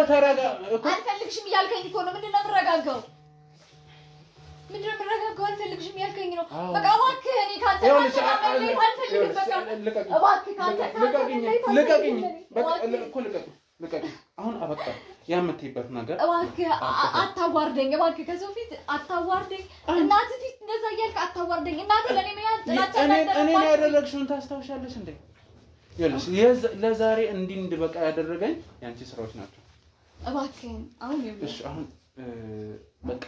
አልፈልግሽም እያልከኝ እኮ ነው። ምንድን ነው የምረጋጋው? ምንድን ነው የምረጋጋው? አልፈልግሽም እያልከኝ ነው። በቃ እባክህ እኔ ካንተ አልፈልግም። በቃ እባክህ ልቀቂኝ። በቃ እኮ ልቀቂኝ። አሁን አበቃ ያምትይበት ነገር እባክህ አታዋርደኝ። እባክህ ከሰው ፊት አታዋርደኝ። እናትህ ፊት እንደዛ እያልክ አታዋርደኝ። እናትህ ለኔ ምን ጥላቻ እኔ ያደረግሽውን ታስታውሻለሽ እንዴ? ይኸውልሽ ለዛሬ እንዲህ እንድበቃ ያደረገኝ ያንቺ ስራዎች ናቸው። እባክህ አሁን እሺ አሁን በቃ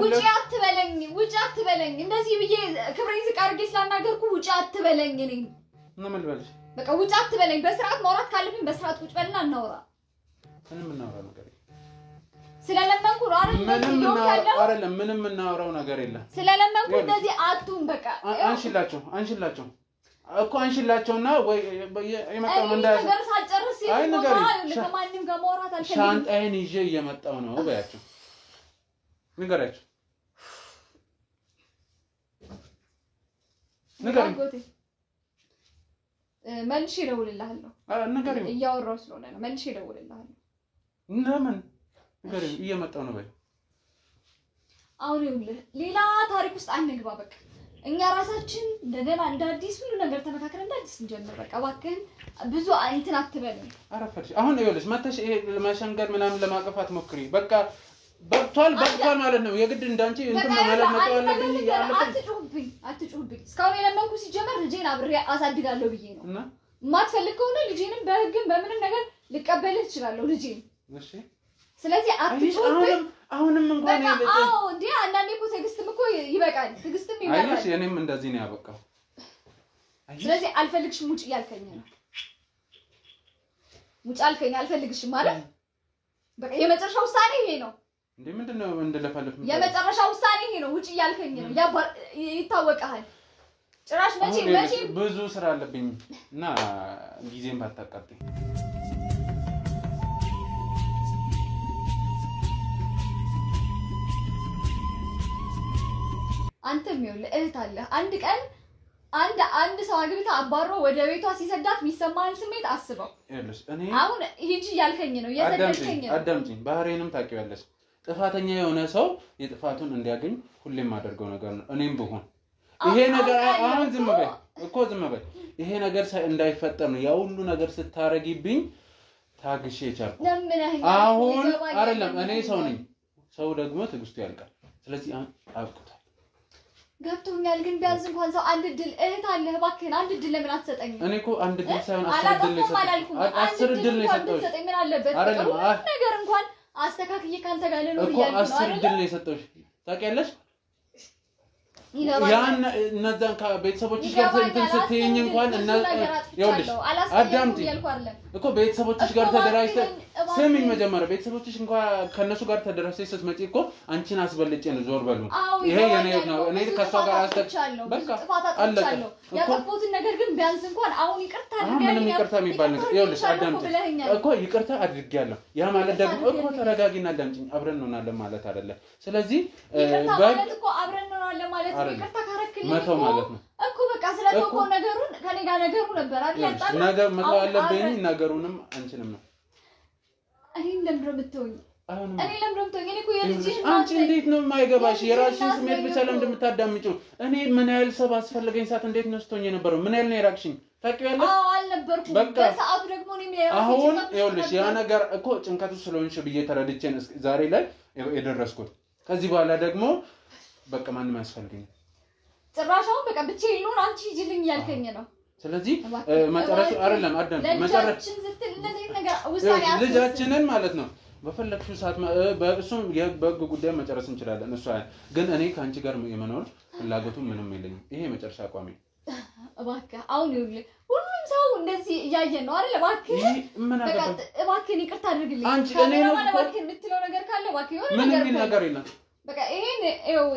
ውጪ አትበለኝ። እንደዚህ ብዬ ክብሬን ዝቅ አድርጌ ስላናገርኩ ውጪ አትበለኝ። እኔ ምን ልበልሽ? በቃ ውጪ አትበለኝ። በስርዓት ማውራት ካለብኝ በስርዓት ቁጭ በልና እናውራ። ምንም እናውራ ነገር ስለለመንኩ ነው አይደል? ምንም እናውራው ነገር የለም። ስለለመንኩ እንደዚህ አቱን በቃ አንሽላቸው እኮ አንሽላቸውና ወይ የመጣው ነው እንዳያስ ነገር ሳጨርስ ከማንም ጋር ማውራት አልፈልግም። ሻንጣዬን ይዤ እየመጣው ነው በያቸው። ንገራቸው መልሼ እደውልልሃለሁ። ንገሪው እያወራሁ ስለሆነ ነው። መልሼ እደውልልሃለሁ። ለምን ንገሪው እየመጣው ነው በይ። አሁን ይኸውልህ ሌላ ታሪክ ውስጥ አንግባ። በቃ እኛ ራሳችን እንደገና እንደ አዲስ ሁሉ ነገር ተመካከረን እንደ አዲስ እንጀምር። በቃ እባክህን ብዙ እንትን አትበልም። አረፈድሽ። አሁን ይኸውልሽ መተሽ ይሄ ለማሸንገር ምናምን ለማቀፋት ሞክሪ። በቃ በቅቷል ማለት ነው። የግድ እንዳንቺ እንትን ማለት መጣው አለብኝ ያለብኝ። አትጩህብኝ። እስካሁን የለመንኩ ሲጀመር ልጄን አብሬ አሳድጋለሁ ብዬ ነው። እና የማትፈልግ ከሆነ ልጄንም በህግም በምንም ነገር ልቀበልህ እችላለሁ ልጄን። እሺ ስለዚህ አትጩህብኝ። አሁንም እንኳን ያለች አዎ እንዴ አንዳንዴ እኮ ትዕግስትም እኮ ይበቃል። ትዕግስትም ይበቃል። አይሽ እኔም እንደዚህ ነው ያበቃው። ስለዚህ አልፈልግሽም ውጪ ያልከኝ ነው። ውጪ አልከኝ አልፈልግሽም ማለት በቃ የመጨረሻው ውሳኔ ይሄ ነው። እንዴ ምንድነው እንደለፈልፍ የመጨረሻ ውሳኔ ይሄ ነው ውጪ ያልከኝ ነው ይታወቃል ጭራሽ መቼ ብዙ ስራ አለብኝ እና ጊዜን ባታቃጥኝ አንተም ይኸውልህ እህት አለ አንድ ቀን አንድ ሰው አግብታ አባሮ ወደ ቤቷ ሲሰዳት የሚሰማን ስሜት አስበው ይኸውልሽ እኔ አሁን ሂጂ ያልከኝ ነው የሰደድከኝ ነው አዳምጪኝ ባህሪንም ታውቂዋለሽ ጥፋተኛ የሆነ ሰው የጥፋቱን እንዲያገኝ ሁሌም ማደርገው ነገር ነው እኔም ብሆን ይሄ ነገር አሁን ዝም በይ ይሄ ነገር እንዳይፈጠር ነው ያ ሁሉ ነገር ስታረጊብኝ ታግሼ ይቻል አሁን አይደለም እኔ ሰው ነኝ ሰው ደግሞ ትግስቱ ያልቃል ስለዚህ አብቁታ ገብቶኛል ግን ቢያንስ እንኳን ሰው አንድ ድል እህት አለ እባክህን አንድ ድል ለምን አትሰጠኝም እኔ እኮ አንድ ድል ሳይሆን 10 ድል ነው የሰጠሁሽ ምን አለበት ነገር እንኳን አስተካክዬ ካንተ ጋር ልኖር እኮ 10 ድል ነው የሰጠሁሽ ታውቂያለሽ ያን እነዛን ቤተሰቦችሽ ጋር ስትይኝ እንኳን ይኸውልሽ አዳምጪኝ እኮ ቤተሰቦችሽ ጋር ተደራጅተሽ ስሚኝ መጀመሪያ ቤተሰቦችሽ እንኳን ከነሱ ጋር ተደራጅተሽ ስትመጪ እኮ አንቺን አስበልጬ ነው ዞር በሉ ይሄ የኔ ነው እኔ ከሷ ጋር አስተካክላለሁ በቃ አለቀ ያጠፋሁትን ነገር ግን ቢያንስ እንኳን አሁን ይቅርታ አድርገኝ ምንም ይቅርታ የሚባል ነገር ይኸውልሽ አዳምጪኝ እኮ ይቅርታ አድርጌያለሁ ያ ማለት ደግሞ እኮ ተረጋጊና አዳምጪኝ አብረን እንሆናለን ማለት አይደለም ስለዚህ ማለት እኮ አብረን እንሆናለን ማለት ይቅርታ ካረክልኝ መተው ማለት ነው እኮ በቃ ስለተውከው ነገሩን ከኔ ጋር ነገሩ ነበር አይደል ያጣለው ነገር መተው አለብኝ ነገሩንም አንቺንም ነው እኔ ለምን የምትሆኝ እኔ ለምን የምትሆኝ እኔ እኮ የልጅሽ አንቺ እንዴት ነው የማይገባሽ የራስሽን ስሜት ብቻ ለምን እንደምታዳምጪው እኔ ምን ያህል ሰብ አስፈልገኝ ሰዓት እንዴት ነው ስትሆኝ የነበረው ምን ያህል ነው የራቅሽኝ ታውቂያለሽ አዎ አልነበርኩም በሰዓቱ ደግሞ እኔ አሁን ይኸውልሽ ያ ነገር እኮ ጭንቀቱ ስለሆንሽ ብዬ ተረድቼ ዛሬ ላይ የደረስኩት ከዚህ በኋላ ደግሞ በቃ ማንም አያስፈልገኝ ጭራሻው በቃ ብቻዬን ልሆን አንቺ ሂጂልኝ ያልከኝ ነው ስለዚህ መጨረሻው አይደለም አዳም መጨረሻችን ስትል እንደዚህ ነገር ውሳኔ ልጃችንን ማለት ነው በፈለግሽው ሰዓት በእሱም የበግ ጉዳይ መጨረስ እንችላለን እሱ ግን እኔ ካንቺ ጋር የመኖር ፍላጎቱ ምንም የለኝም ይሄ መጨረሻ አቋሜ እባክህ አሁን ይኸውልህ ሁሉም ሰው እንደዚህ እያየን ነው አይደል እባክህ ይቅርታ አድርግልኝ አንቺ እኔ ነው እባክህ የምትለው ነገር ካለ እባክህ የሆነ ምንም ነገር የለም በቃ ይሄን ይኸው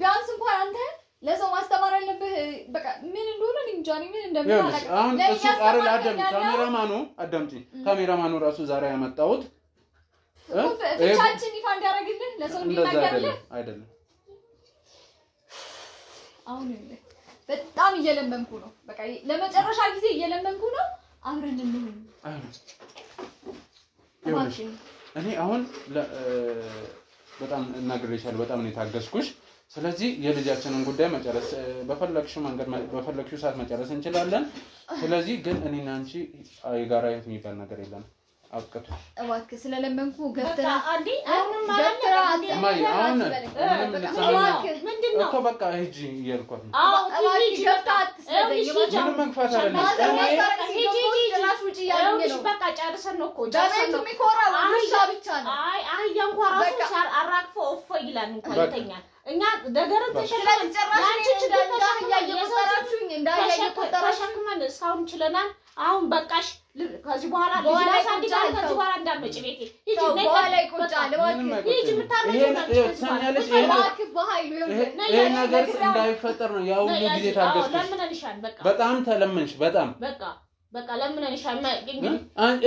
ቢያንስ እንኳን አንተ ለሰው ማስተማር አለብህ በቃ ምን እንደሆነ እንጃ ምን እንደምታውቅ አሁን እሱ አረል አዳምጪ ካሜራማኑ ራሱ ዛሬ ያመጣሁት ፍቻችን ይፋ እንዲያደርግልህ ለሰው እንዲናገርልህ አይደለም አሁን በጣም እየለመንኩ ነው በቃ ለመጨረሻ ጊዜ እየለመንኩ ነው አብረን እንሁን እኔ አሁን በጣም እናግሬሻለሁ በጣም ነው የታገስኩሽ ስለዚህ የልጃችንን ጉዳይ መጨረስ በፈለግሽው መንገድ በፈለግሽው ሰዓት መጨረስ እንችላለን ስለዚህ ግን እኔና አንቺ የጋራ ህይወት የሚባል ነገር የለም አብቀቱ እባክህ ስለለመንኩ ገፍተራ አንዴ አሁን ማለት አሁን ምንድነው እኮ በቃ ሂጂ እያልኳት ነው አዎ ሂጂ ገፍታት ምንም መግፋት አይደለም ራስ ውጪ ያለኝ ነው በቃ ጨርሰን ነው እኮ ጨርሰን ነው የሚኮራው ውሻ ብቻ ነው አህያ እንኳን ራሱ ሳር አራግፎ ኦፎ ይላል እንኳን ይተኛል እኛ ነገርን ተሸክመን ያንቺ ችግር እየቆጠራችሁኝ ተሸክመን እስካሁን ችለናል አሁን በቃሽ ከዚህ በኋላ ልጅ ከዚህ በኋላ እንዳትመጪ ቤቴ ሂጂ በኋላ ይቆጫል እባክህ ሂጂ ይሄ ነገር እንዳይፈጠር ነው ያው ሁሉ ጊዜ ታገስኩ ለምንልሻል በጣም ተለመንሽ በጣም በቃ ለምንልሻል እንግዲህ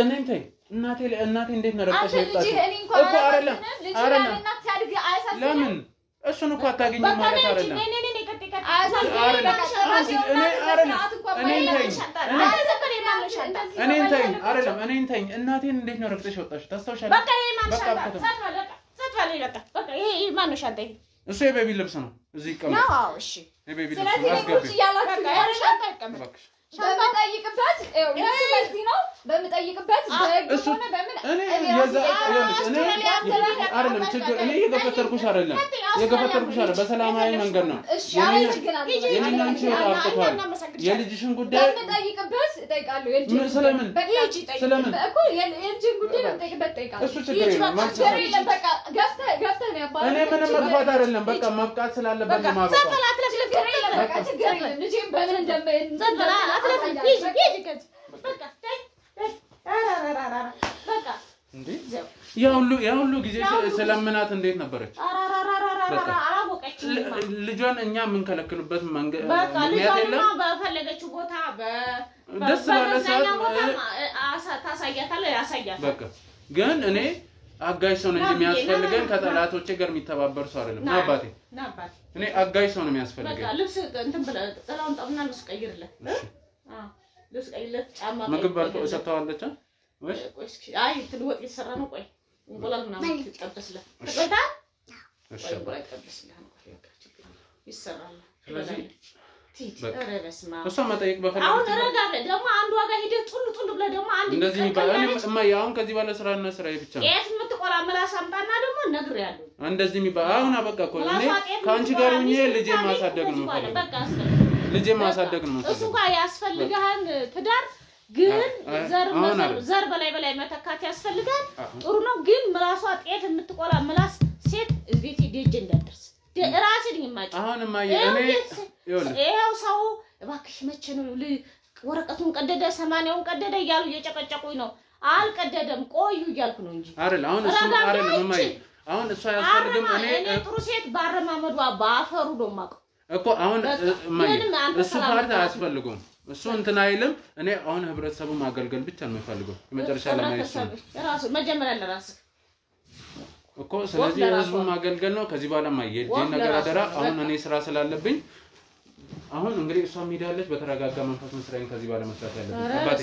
እኔን ተይ እናቴ እንዴት ነው ረቀሽ ይጣጣ እኮ አይደለም እናት ሲያድግ አይሳስም ለምን እሱን እኮ አታገኝም ማለት አይደለም እኔን ተይኝ እናቴን እንዴት ነው ረክተሽ ወጣሽ ታስታውሻለሽ በቃ ይሄ ማንሻታ በቃ ይሄ ማንሻ አንተ እሱ የቤቢ ልብስ ነው እዚህ ይቀመጥ ነው እሺ የቤቢ ልብስ ነው አስገቢ በመጠይቅበት ስለዚህ ነው በመጠይቅበት በሆነ በምን እኔ አይደለም ችግር እኔ የገፈተርኩሽ አይደለም በሰላማዊ መንገድ ነው የኔና አንቺ አጥቷል የልጅሽን ጉዳይ በመጠይቅበት እጠይቃለሁ ስለምን እኮ የልጅን ጉዳይ በመጠይቅበት እጠይቃለሁ እሱ ችግር የለም በቃ ገፍተህ ነው ያባለው እኔ ምንም መግፋት አይደለም በቃ መብቃት ስላለበት ነው ማብቃት በቃ ችግር የለም ልጄን በምን እንደምን ሂጂ በቃ እንዴ ያ ሁሉ ጊዜ ስለምናት እንዴት ነበረች? ልጇን እኛ የምንከለክልበት መንገድ ምክንያት የለም። በፈለገችው ቦታ ደስ ባለ ሰዓት ታሳያታለህ፣ ያሳያታል። በቃ ግን እኔ አጋዥ ሰው ነው የሚያስፈልገን፣ ከጠላቶቼ ጋር የሚተባበር ሰው አይደለም። ናባቴ እኔ አጋዥ ሰው ነው የሚያስፈልገን። በቃ ልብስ እንትን ብለህ ጥላውን ጠብና ልብስ ቀይርለት። ልብስ ቀይርለት፣ ጫማ ምግብ በልቶ ሰጥተዋለች ወይስ? አይ ትልወጥ እየተሰራ ነው። ቆይ እንቁላል ምናምን ይጠበስልህ ተቆይታ። እሺ እንቁላል ይጠበስልህ ነው ይሰራል። ስለዚህ እሷ መጠየቅ በፈለገ አሁን ረጋ ብለህ ደግሞ አንዱ ዋጋ ሄደህ ጡል ብለህ ደግሞ አንድ እንደዚህ ይባል። እማዬ አሁን ከዚህ ባለ ስራና ስራዬ ብቻ ነው። የት የምትቆላ ምላስ አምጣና ደግሞ ነግሬያለሁ። እንደዚህ ይባል። አሁን አበቃ እኮ እኔ ከአንቺ ጋር ሆኜ ልጄን ማሳደግ ነው የምፈልገው። በቃ ልጄን ማሳደግ ነው የምፈልገው። እሱ ጋር ያስፈልግሃል ትዳር ግን ዘር በላይ መተካት ያስፈልጋል። ጥሩ ነው ግን ምላሷ ጤፍ የምትቆላ ምላስ ሴት እቤት ሄደህ እንዳትደርስ ራሴን ይማጭ። አሁን እማዬ እኔ ይኸው ሰው እባክሽ መቼ ነው ወረቀቱን ቀደደ 80ውን ቀደደ እያሉ እየጨቀጨቁኝ ነው። አልቀደደም ቆዩ እያልኩ ነው እንጂ አይደል? አሁን እሱ አይደለም እማዬ አሁን እሱ አያስፈልግም። እኔ ጥሩ ሴት ባረማመዷ ባፈሩ ነው የማውቀው እኮ አሁን እማዬ እሱ ፓርት አያስፈልገውም። እሱ እንትን አይልም። እኔ አሁን ህብረተሰቡ ማገልገል ብቻ ነው የምፈልገው። የመጨረሻ ለማየት ራሱ መጀመሪያ ለራስ እኮ ስለዚህ ህዝቡ ማገልገል ነው። ከዚህ በኋላ ማየጄን ነገር አደራ። አሁን እኔ ስራ ስላለብኝ አሁን እንግዲህ እሷ ሄዳለች። በተረጋጋ መንፈስ መስራዬን ከዚህ በኋላ መስራት ያለብኝ አባቴ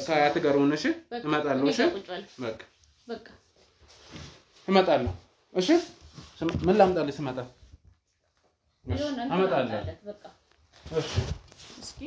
ከአያት ጋር ሆነሽ እመጣለሁ። እሺ በቃ እመጣለሁ። እሺ ምን ላምጣልሽ? ስመጣ አመጣለሁ። እሺ እስኪ